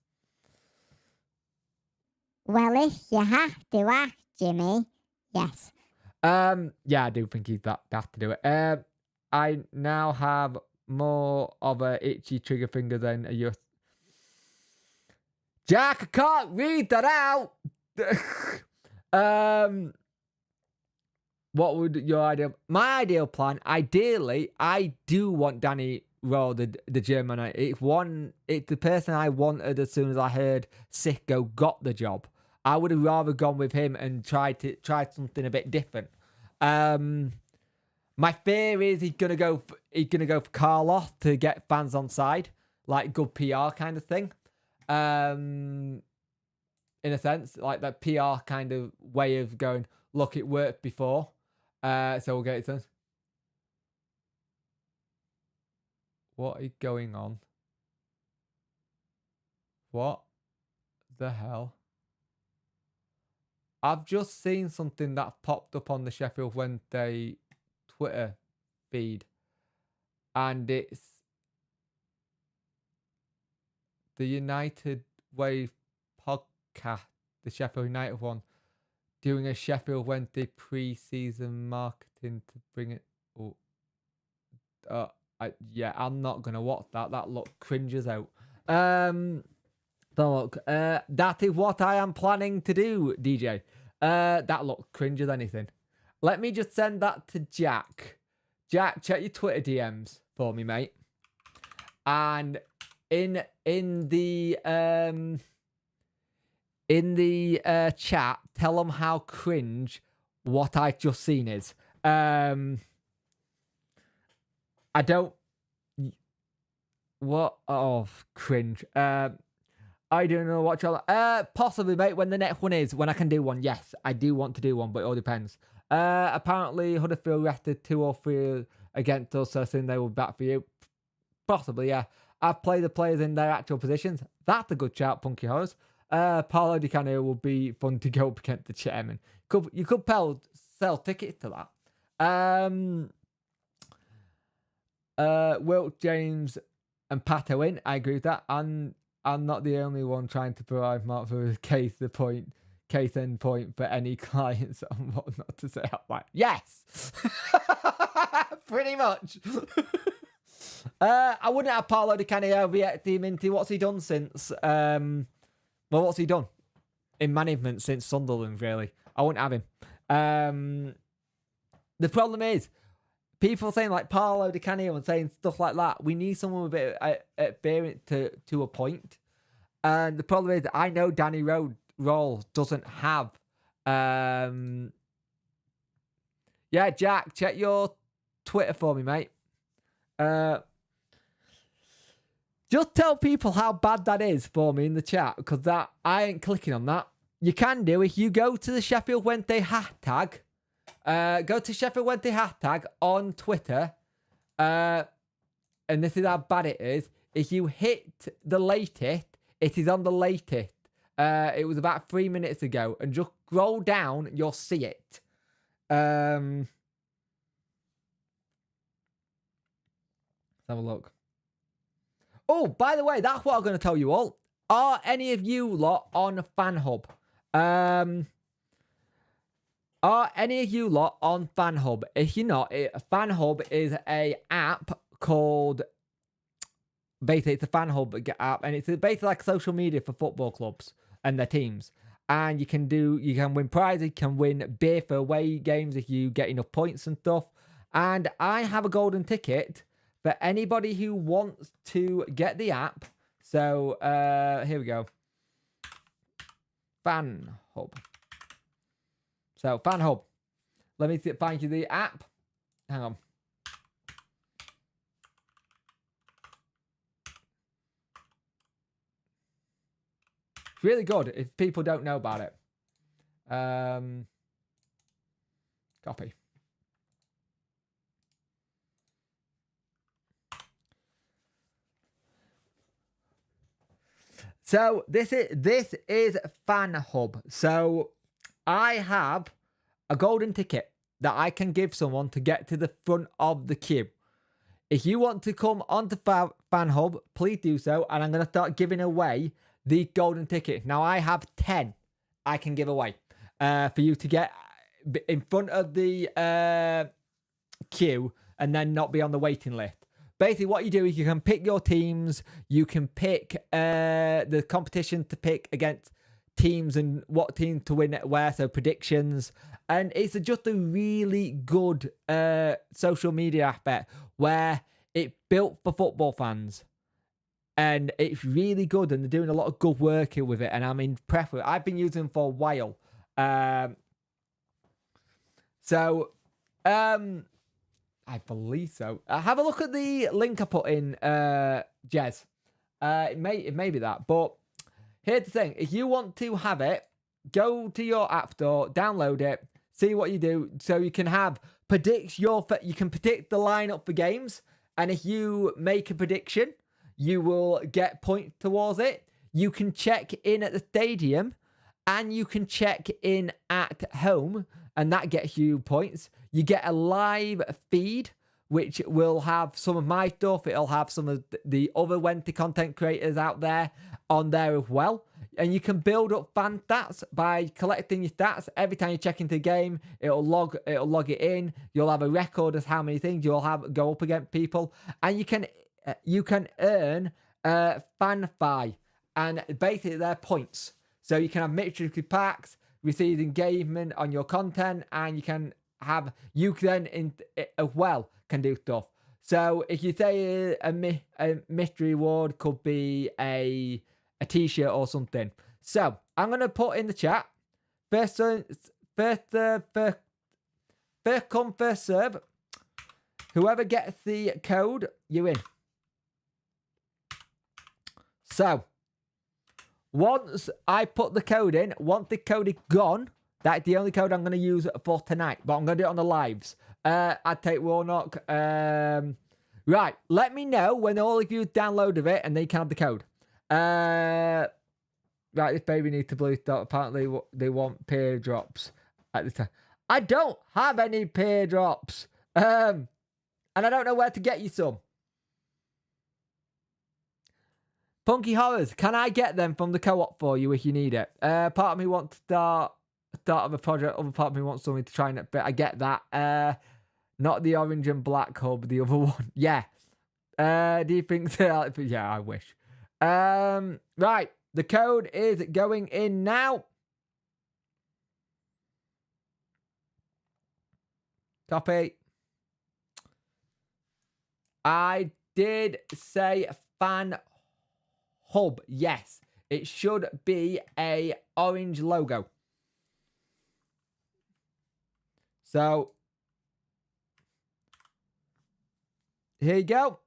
Well, if you have to ask Jimmy, yes. Yeah, I do think he's daft to do it. I now have more of a itchy trigger finger than a youth. Jack, I can't read that out. What would your ideal? My ideal plan, ideally, I do want Danny Rowe, the German. It's the person I wanted as soon as I heard Sicko got the job. I would have rather gone with him and tried something a bit different. My fear is he's gonna go for Carlos to get fans on side, like good PR kind of thing. In a sense, like that PR kind of way of going, look, it worked before. So we'll get it done. What is going on? What the hell? I've just seen something that popped up on the Sheffield Wednesday Twitter feed. And it's the United Way podcast, the Sheffield United one, doing a Sheffield Wednesday pre-season marketing to bring it. Yeah, I'm not gonna watch that. That look cringes out. Don't look. That is what I am planning to do, DJ. That look cringe as anything. Let me just send that to Jack. Jack, check your Twitter DMs for me, mate. And in the chat, tell them how cringe what I just seen is. I don't. What? Oh, cringe. I don't know what y'all. Possibly, mate. When the next one is, when I can do one. Yes, I do want to do one, but it all depends. Apparently Huddersfield rested 2 or 3 against us, so soon they will back for you. Possibly, yeah. I've played the players in their actual positions. That's a good shout, Punky Horrors. Paolo Di Canio will be fun to go up against the chairman. You could sell tickets to that. Wilt, James, and Pato in. I agree with that. And I'm not the only one trying to provide Mark for a case end point for any clients on what not to say out loud. Yes! Pretty much. I wouldn't have Paolo Di Canio react him into what's he done since what's he done in management since Sunderland, really. I wouldn't have him. The problem is people saying like Paolo Di Canio and saying stuff like that. We need someone with a bit of experience to a point. And the problem is that I know Danny Rawls doesn't have. Yeah, Jack, check your Twitter for me, mate. Just tell people how bad that is for me in the chat, because that I ain't clicking on that. You can do if you go to the Sheffield Wednesday hashtag. Go to Sheffield Wednesday hashtag on Twitter. And this is how bad it is. If you hit the latest, it is on the latest. It was about 3 minutes ago. And just scroll down, you'll see it. Let's have a look. Oh, by the way, that's what I'm going to tell you all. Are any of you lot on FanHub? Are any of you lot on FanHub? If you're not, FanHub is a app called... Basically, it's a FanHub app, and it's basically like social media for football clubs and their teams. And you can win prizes, you can win beer for away games if you get enough points and stuff. And I have a golden ticket for anybody who wants to get the app. So, here we go. FanHub. So, FanHub. Let me find you the app. Hang on. It's really good if people don't know about it. Copy. So this is FanHub. So I have a golden ticket that I can give someone to get to the front of the queue. If you want to come onto FanHub, please do so. And I'm going to start giving away the golden ticket. Now I have 10 I can give away for you to get in front of the queue and then not be on the waiting list. Basically, what you do is you can pick your teams. You can pick the competition to pick against teams and what team to win where. So predictions. And it's just a really good social media aspect where it's built for football fans. And it's really good. And they're doing a lot of good work with it. And I'm impressed with it. I've been using it for a while. I believe so. Have a look at the link I put in, Jez. It may be that. But here's the thing. If you want to have it, go to your app store, download it, see what you do. So you can you can predict the lineup for games. And if you make a prediction, you will get points towards it. You can check in at the stadium and you can check in at home. And that gets you points. You get a live feed, which will have some of my stuff. It'll have some of the other Wednesday content creators out there on there as well. And you can build up fan stats by collecting your stats. Every time you check into the game, it'll log it in. You'll have a record of how many things you'll have go up against people. And you can earn FanFi. And basically they're points. So you can have mixture packs, receive engagement on your content, and you then as well can do stuff. So if you say a mystery reward could be a t-shirt or something. So I'm gonna put in the chat first come first serve. Whoever gets the code, you in. So, once I put the code in, once the code is gone, that's the only code I'm going to use for tonight. But I'm going to do it on the lives. I'd take Warnock. Right, let me know when all of you download of it and they can have the code. Right, this baby needs to blue dot. Apparently, they want peer drops at the time. I don't have any peer drops. And I don't know where to get you some. Punky Horrors, can I get them from the co-op for you if you need it? Part of me wants to start of a project, other part of me wants something to try and... But I get that. Not the orange and black hub, the other one. Yeah. Do you think so? Yeah, I wish. Right, the code is going in now. Copy. I did say fan hub. Yes, it should be a orange logo. So here you go.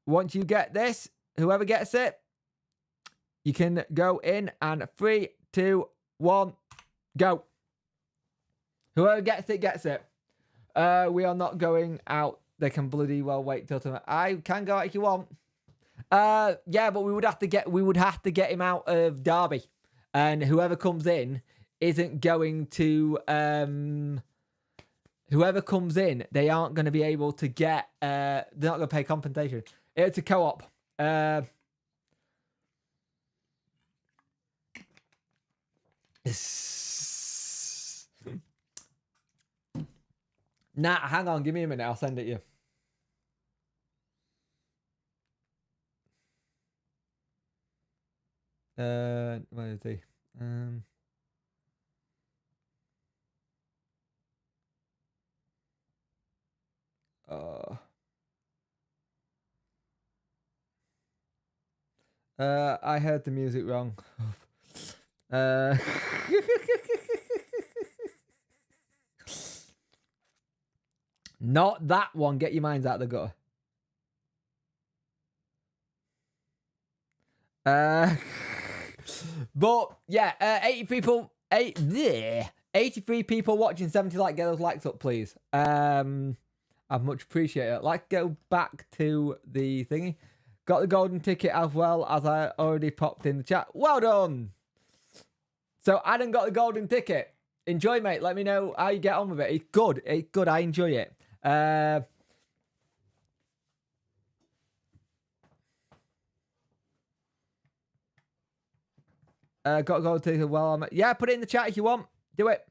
Once you get this, whoever gets it, you can go in and 3, 2, 1, go. Whoever gets it, gets it. We are not going out. They can bloody well wait till tomorrow. I can go out if you want. Yeah, but we would have to get him out of Derby. And whoever comes in isn't going to whoever comes in, they aren't going to be able to get they're not going to pay compensation. It's a co-op. Nah, hang on, give me a minute, I'll send it you. Where is he? I heard the music wrong. Not that one. Get your minds out of the gutter. But yeah, 83 people watching, 70 like. Get those likes up, please. I'd much appreciate it. Like, go back to the thingy. Got the golden ticket as well, as I already popped in the chat. Well done. So Adam got the golden ticket. Enjoy, mate. Let me know how you get on with it. It's good. It's good. I enjoy it. Got a golden ticket. Well, yeah, put it in the chat if you want. Do it.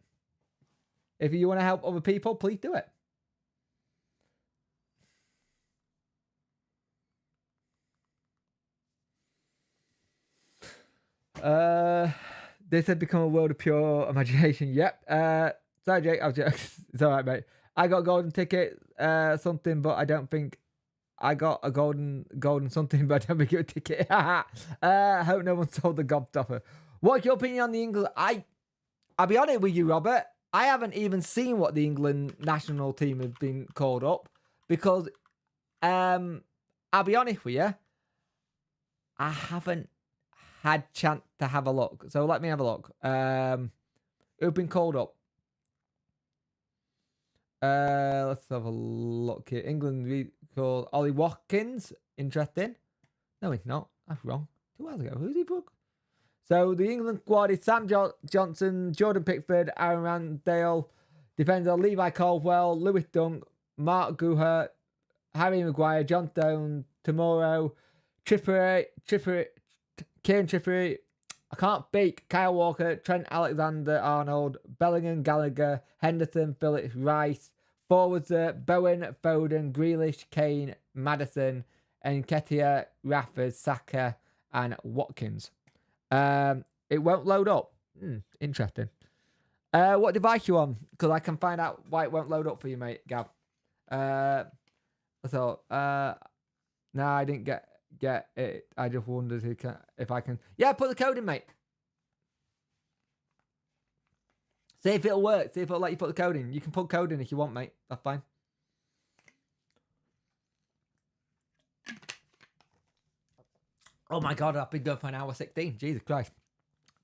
If you want to help other people, please do it. This had become a world of pure imagination. Yep. Sorry, Jake. It's all right, mate. I got a golden ticket, something, but I don't think I got a golden something, but I don't think it was a ticket. I hope no one sold the gobstopper. What's your opinion on the England? I'll be honest with you, Robert. I haven't even seen what the England national team has been called up because, I'll be honest with you, I haven't had chance to have a look. So let me have a look. Who've been called up? Let's have a look here. England we called Ollie Watkins. Interesting. No, it's not. That's wrong. 2 hours ago. Who's he booked? So the England squad is Sam Johnson, Jordan Pickford, Aaron Ramsdale, defender Levi Caldwell, Lewis Dunk, Mark Guha, Harry Maguire, John Stone, Tomorrow, Kieran Trippier, I can't beat Kyle Walker, Trent Alexander-Arnold, Bellingham, Gallagher, Henderson, Phillips, Rice, forwards Bowen, Foden, Grealish, Kane, Maddison, Nketiah, Rafford, Saka, and Watkins. It won't load up. Interesting. What device you on? Because I can find out why it won't load up for you, mate, Gav. No, I didn't get it. I just wondered if I can. Yeah, put the code in, mate. See if it'll work. See if it'll let you put the code in. You can put code in if you want, mate. That's fine. Oh my God, I've been going for an hour 16. Jesus Christ.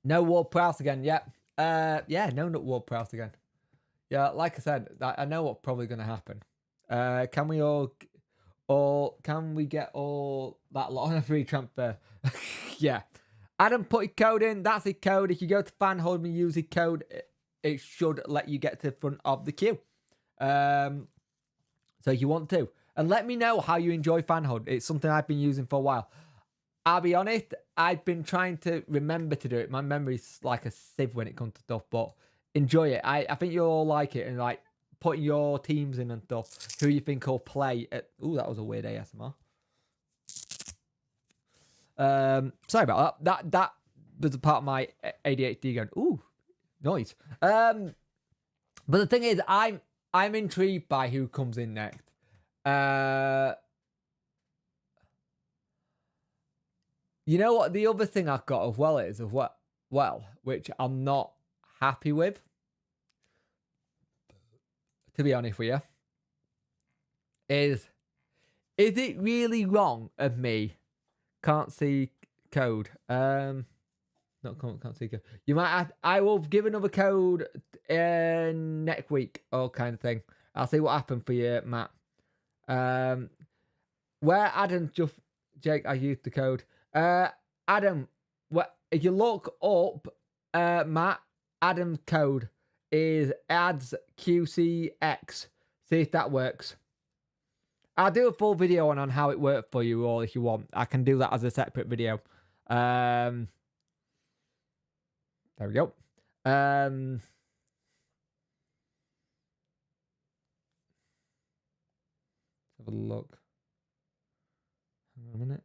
No Ward Prowse again. Yep. Yeah, no Ward Prowse again. Yeah, like I said, I know what's probably going to happen. Can we can we get all that lot on a free transfer? Yeah. Adam put his code in. That's his code. If you go to Fanhold and use his code, it should let you get to the front of the queue. So if you want to. And let me know how you enjoy Fanhold. It's something I've been using for a while. I'll be honest, I've been trying to remember to do it. My memory's like a sieve when it comes to stuff, but enjoy it. I think you'll all like it, and like putting your teams in and stuff, who you think will play at... Ooh, that was a weird ASMR. Sorry about that. That was a part of my ADHD going, ooh, noise. But the thing is, I'm intrigued by who comes in next. You know what? The other thing I've got as well is, which I'm not happy with, to be honest with you, is it really wrong of me? Can't see code. Can't see code. You might I will give another code next week, or kind of thing. I'll see what happened for you, Matt. Where Adam just... Jake, I used the code. Adam, if you look up, Matt, Adam's code is ads QCX. See if that works. I'll do a full video on how it worked for you all if you want. I can do that as a separate video. There we go. Let's have a look. Hang on a minute.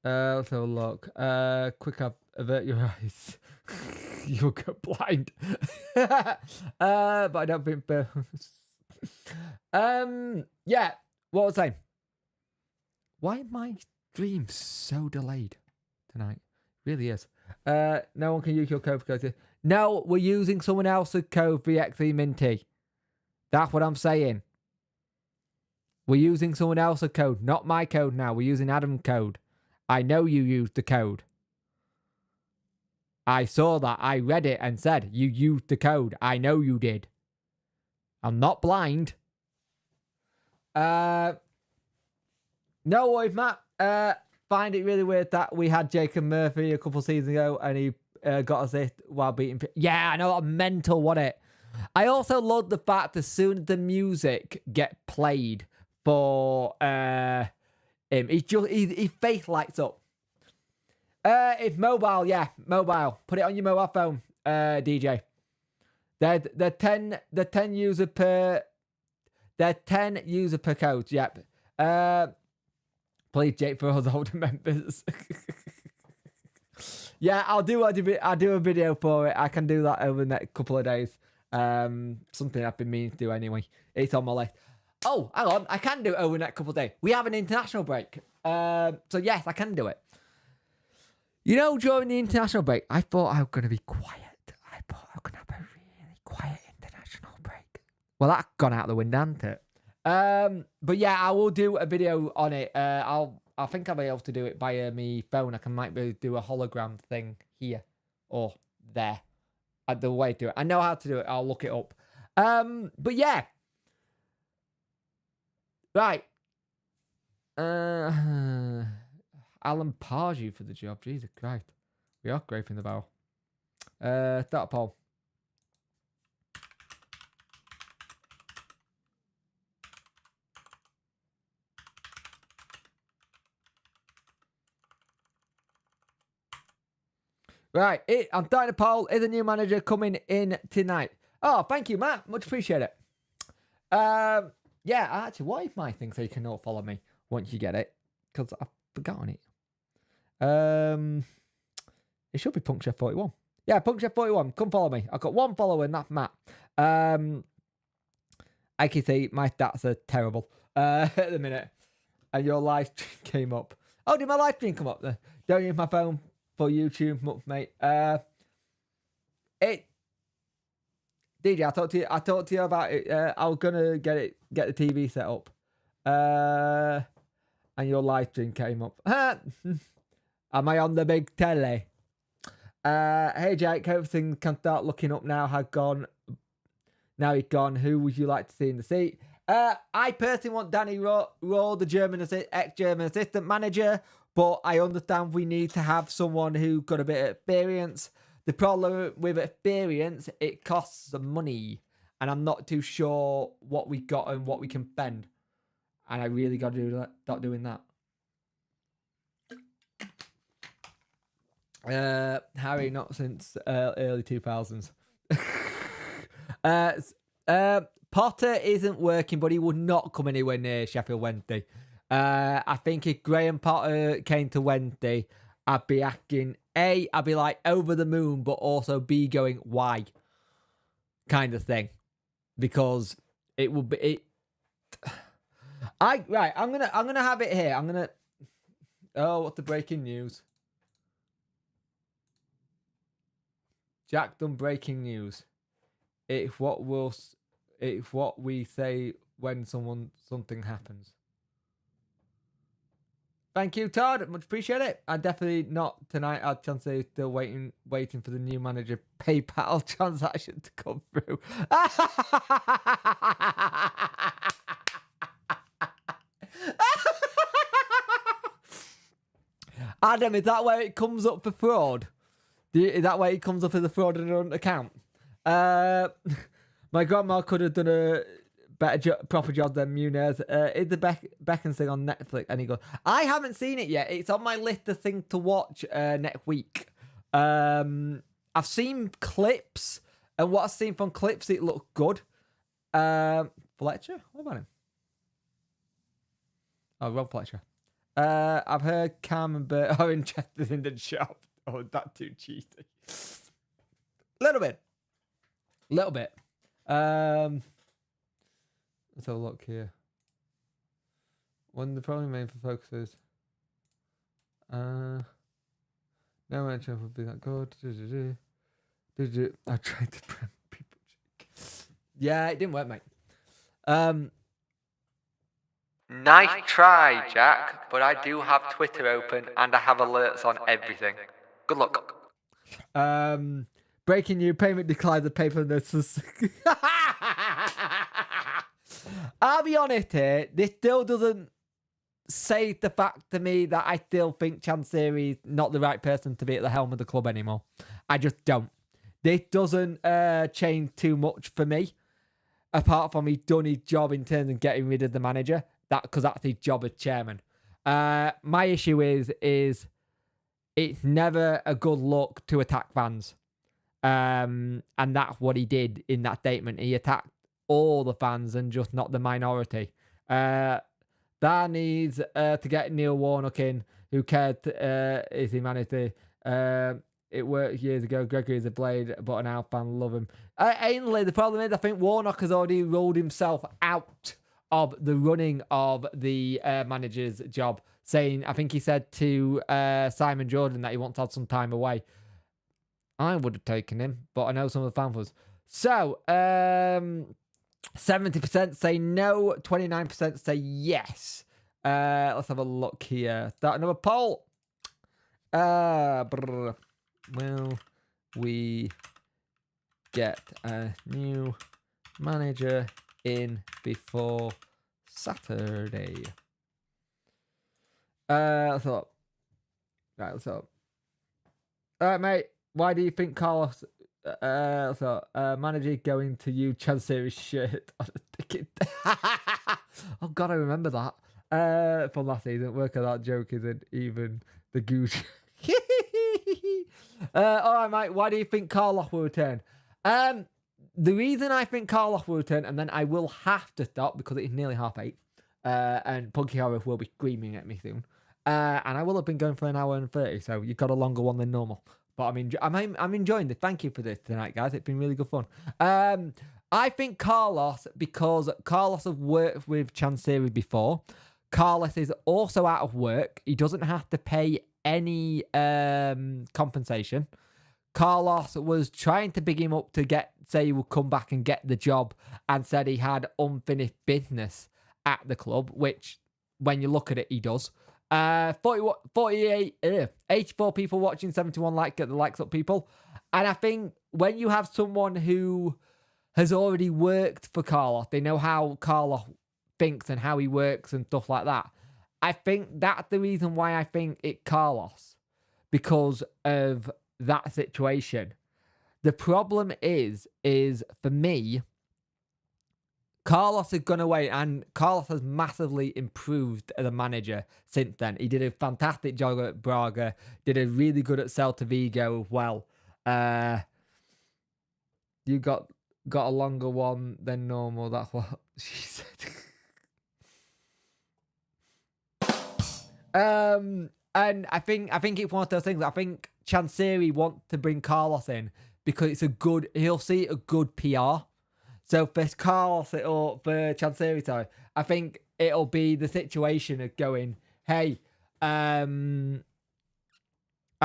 Let's have a look. Quick up, avert your eyes. You'll go blind. But I don't think... yeah, what was I saying? Why are my streams so delayed tonight? Really is. No one can use your code for code. No, we're using someone else's code for XE Minty. That's what I'm saying. We're using someone else's code, not my code now. We're using Adam's code. I know you used the code. I saw that. I read it and said, you used the code. I know you did. I'm not blind. No worries, Matt. Find it really weird that we had Jacob Murphy a couple seasons ago and he got us this while beating... Yeah, I know, that mental, wasn't it? I also love the fact as soon as the music get played for... his face lights up. It's mobile, yeah, mobile. Put it on your mobile phone, DJ. They're 10 user per. They're 10 user per code. Yep. Please, Jake, for all the older members. Yeah, I'll do a video for it. I can do that over the next couple of days. Something I've been meaning to do anyway. It's on my list. Oh, hang on. I can do it over the next couple of days. We have an international break. So, yes, I can do it. You know, during the international break, I thought I was going to be quiet. I thought I was going to have a really quiet international break. Well, that's gone out the window, hasn't it? But, yeah, I will do a video on it. I think I'll be able to do it via my phone. I might be able to do a hologram thing here or there. The way to do it. I know how to do it. I'll look it up. But, yeah. Right. Alan Pardew for the job. Jesus Christ. We are scraping the barrel. Start a poll. Right. I'm starting a poll. Is a new manager coming in tonight? Oh, thank you, Matt. Much appreciate it. Yeah, actually, what if my thing so you can all follow me once you get it? Because I've forgotten it. It should be PunkChef41. Yeah, PunkChef41. Come follow me. I've got one follower and that's Matt. I can see my stats are terrible at the minute. And your live stream came up. Oh, did my live stream come up there? Don't use my phone for YouTube, mate. DJ, I talked to you about it. I was gonna get the TV set up. And your live stream came up. Am I on the big telly? Hey Jake, everything can start looking up now. Now he's gone. Who would you like to see in the seat? I personally want Danny Rowe, the ex-German assistant manager, but I understand we need to have someone who got a bit of experience. The problem with experience, it costs some money, and I'm not too sure what we got and what we can spend. And I really got to do that. Start doing that. Harry, not since early 2000s. Potter isn't working, but he would not come anywhere near Sheffield Wednesday. I think if Graham Potter came to Wednesday, I'd be asking A, I'd be like over the moon, but also B, going why, kind of thing, because it would be I'm gonna have it here. Oh, what's the breaking news? Jack done breaking news. It's what we say when something happens. Thank you, Todd. Much appreciate it. I definitely not tonight. I'll chance they're still waiting for the new manager PayPal transaction to come through. Adam, is that where it comes up for fraud? Is that where it comes up as a fraudulent account? My grandma could have done a better proper job than Muniz. Is the Beckham thing on Netflix? And he goes, I haven't seen it yet. It's on my list of things to watch next week. I've seen clips, and what I've seen from clips, it looked good. Fletcher? What about him? Oh, Rob Fletcher. I've heard Cam and Bert are interested in the shop. Oh, that's too cheesy. Little bit. Let's have a look here. One the probably main for focus is no mention would be that good. I tried to print people. Yeah, it didn't work, mate. Nice try, Jack, but I do have Twitter open and I have alerts on everything. Good luck. Breaking news, payment declined, the paper notice. I'll be honest here, this still doesn't say the fact to me that I still think Chansiri is not the right person to be at the helm of the club anymore. I just don't. This doesn't change too much for me, apart from he's done his job in terms of getting rid of the manager, because that's his job as chairman. My issue is it's never a good look to attack fans. And that's what he did in that statement. He attacked all the fans and just not the minority. That needs to get Neil Warnock in, who cared if he managed to. It worked years ago. Gregory's a blade, but an Alf fan, love him. Ainley, the problem is I think Warnock has already ruled himself out of the running of the manager's job, saying, I think he said to Simon Jordan that he wants to have some time away. I would have taken him, but I know some of the fans was. So, 70% say no, 29% say yes. Let's have a look here. Start another poll. Will we get a new manager in before Saturday? Let's look. Right, let's look. All right, mate. Why do you think Carlos manager going to use Chansiri's shirt on a ticket? Oh God, I remember that from last season. Work of that joke isn't even the goose. All right, mate. Why do you think Carlos will return? The reason I think Carlos will return, and then I will have to stop because it's nearly 8:30, and Punky Horror will be screaming at me soon. And I will have been going for an hour and 30, so you've got a longer one than normal. But I'm enjoying it. Thank you for this tonight, guys. It's been really good fun. I think Carlos, because Carlos has worked with Chansiri before. Carlos is also out of work. He doesn't have to pay any compensation. Carlos was trying to big him up to say he would come back and get the job, and said he had unfinished business at the club, which, when you look at it, he does. 84 people watching, 71 get the likes up, people. And I think when you have someone who has already worked for Carlos, they know how Carlos thinks and how he works and stuff like that. I think that's the reason why I think it's Carlos, because of that situation. The problem is for me, Carlos has gone away, and Carlos has massively improved as a manager since then. He did a fantastic job at Braga, did a really good at Celta Vigo as well. You got a longer one than normal. That's what she said. And I think it's one of those things. I think Chansiri wants to bring Carlos in because he'll see a good PR. So for Carlos, for Chansiri, sorry, I think it'll be the situation of going, hey, I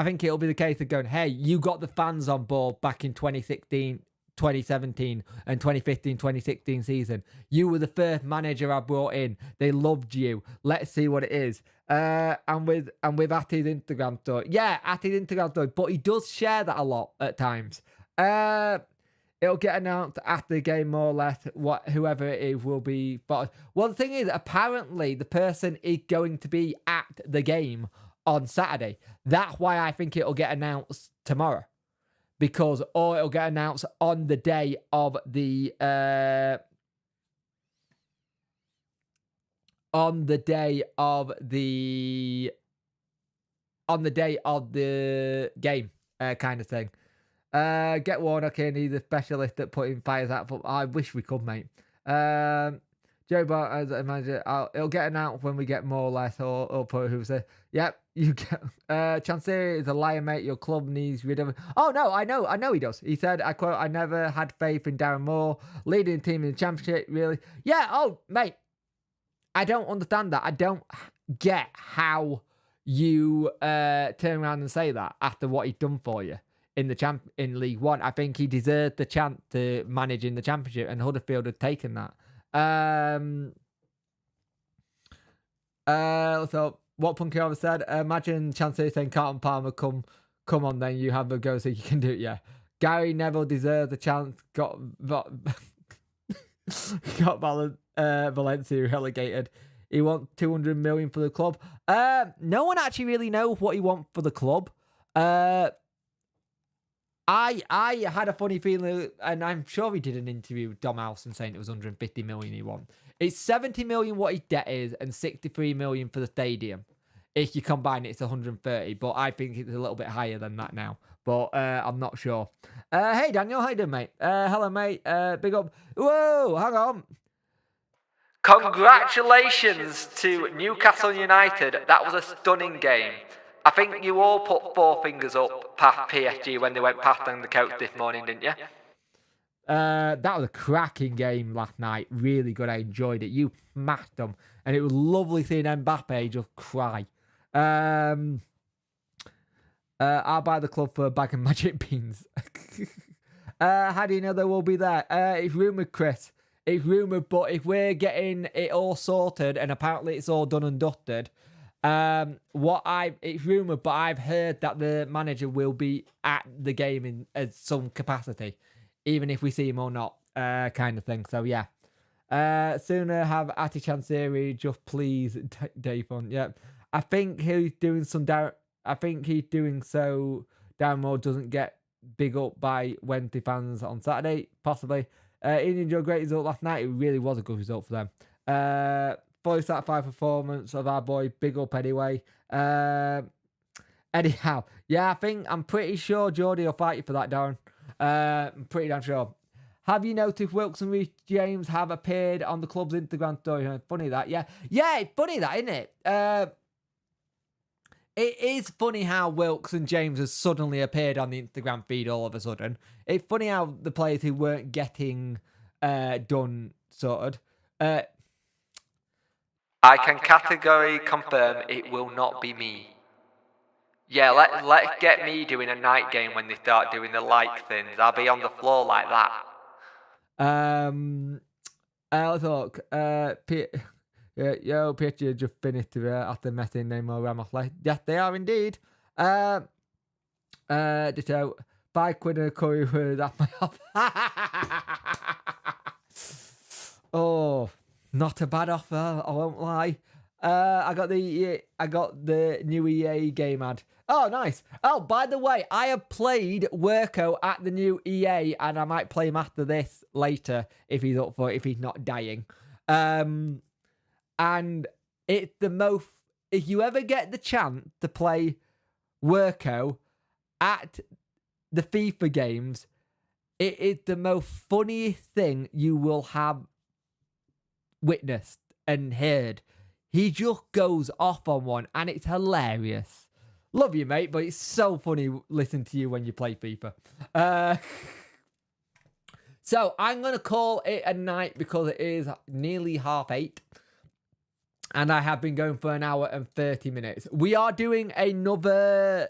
think it'll be the case of going, hey, you got the fans on board back in 2016, 2017 and 2015, 2016 season. You were the first manager I brought in. They loved you. Let's see what it is. And with Ati's Instagram story. Yeah, Ati's Instagram story. But he does share that a lot at times. It'll get announced after the game, more or less. Whoever it is will be. But well, the thing is, apparently the person is going to be at the game on Saturday. That's why I think it'll get announced tomorrow. Or it'll get announced on the day of the game, kind of thing. Get Warnock in. He's a specialist at putting fires out. I wish we could, mate. Joe Bart, as I imagine, it'll get announced when we get more or less. Or put who say, yep, you get. Chansiri is a liar, mate. Your club needs rid of him. Oh no, I know he does. He said, I quote, "I never had faith in Darren Moore leading the team in the championship." Really, yeah. Oh, mate, I don't understand that. I don't get how you turn around and say that after what he's done for you in League One. I think he deserved the chance to manage in the championship, and Huddersfield had taken that. So what Punky Over said, imagine Chansiri saying Carlton Palmer, come on then, you have a go so you can do it. Yeah, Gary Neville deserves a chance. Got Valencia relegated. He wants 200 million for the club. No one actually really knows what he wants for the club. I had a funny feeling, and I'm sure he did an interview with Dom Alson saying it was 150 million he won. It's 70 million what his debt is, and 63 million for the stadium. If you combine it, it's 130, but I think it's a little bit higher than that now. But I'm not sure. Hey, Daniel, how you doing, mate? Hello, mate. Big up. Whoa, hang on. Congratulations to Newcastle United. That was a stunning game. I think you all put four fingers up past PSG when they went past on the coach this morning, didn't you? That was a cracking game last night. Really good. I enjoyed it. You smashed them. And it was lovely seeing Mbappe just cry. I'll buy the club for a bag of magic beans. How do you know they will be there? It's rumoured, Chris. It's rumoured, but if we're getting it all sorted, and apparently it's all done and dusted, it's rumoured, but I've heard that the manager will be at the game in some capacity, even if we see him or not, kind of thing. So yeah, sooner have Ati Chansiri, just please, Dave on. Yeah, I think he's doing so Darren Moore doesn't get big up by Wednesday fans on Saturday, possibly. He enjoyed a great result last night. It really was a good result for them. Fully satisfied performance of our boy. Big up anyway. Anyhow, yeah, I'm pretty sure Geordie will fight you for that, Darren. I'm pretty damn sure. Have you noticed Wilkes and Reece James have appeared on the club's Instagram story? Funny that, yeah. Yeah, it's funny that, isn't it? It is funny how Wilkes and James has suddenly appeared on the Instagram feed all of a sudden. It's funny how the players who weren't getting done sorted. I can categorically confirm it will not be me. Yeah, let's get me doing a night game when they start doing the like things. I'll be on the floor like that. Let's look. Yo, picture just finished after messing Neymar Ramos. Yes, they are indeed. Ditto. £5 and a curry with that my offer. Oh, not a bad offer. I won't lie. I got the new EA game ad. Oh, nice. Oh, by the way, I have played Worko at the new EA, and I might play him after this later if he's up for it, if he's not dying. And it's the most. If you ever get the chance to play Worko at the FIFA games, it is the most funniest thing you will have witnessed and heard. He just goes off on one, and it's hilarious. Love you, mate, but it's so funny listening to you when you play FIFA. So I'm going to call it a night because it is nearly 8:30. And I have been going for an hour and 30 minutes. We are doing another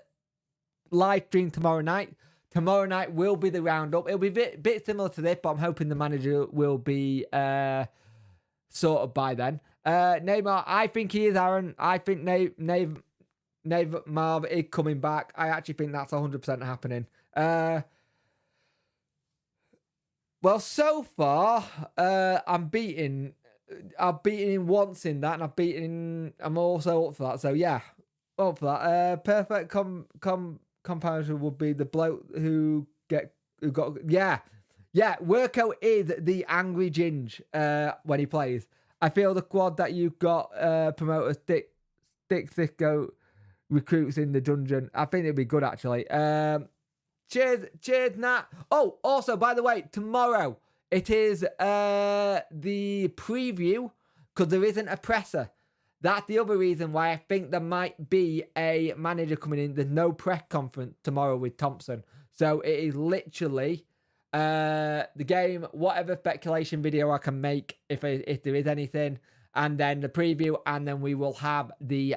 live stream tomorrow night. Tomorrow night will be the roundup. It'll be a bit similar to this, but I'm hoping the manager will be sorted by then. Neymar, I think he is, Aaron. I think Neymar is coming back. I actually think that's 100% happening. Well, so far, I've beaten him once in that, and I'm also up for that. So yeah, up for that. Perfect comparison would be the bloke who got Worko is the angry ginge when he plays. I feel the quad that you've got promoter stick Sicko recruits in the dungeon. I think it'd be good actually. Cheers, Nat. Oh, also, by the way, tomorrow it is the preview because there isn't a presser. That's the other reason why I think there might be a manager coming in. There's no press conference tomorrow with Thompson. So it is literally the game, whatever speculation video I can make if there is anything, and then the preview, and then we will have the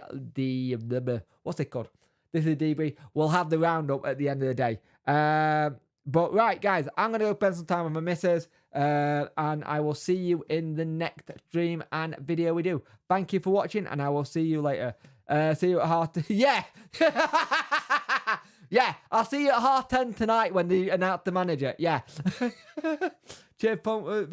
what's it called? This is Debrief. We'll have the roundup at the end of the day. But right, guys, I'm going to go spend some time with my missus, and I will see you in the next stream and video we do. Thank you for watching, and I will see you later. See you at yeah! Yeah, I'll see you at 10:30 tonight when they announce the manager. Yeah. Cheers, Punk.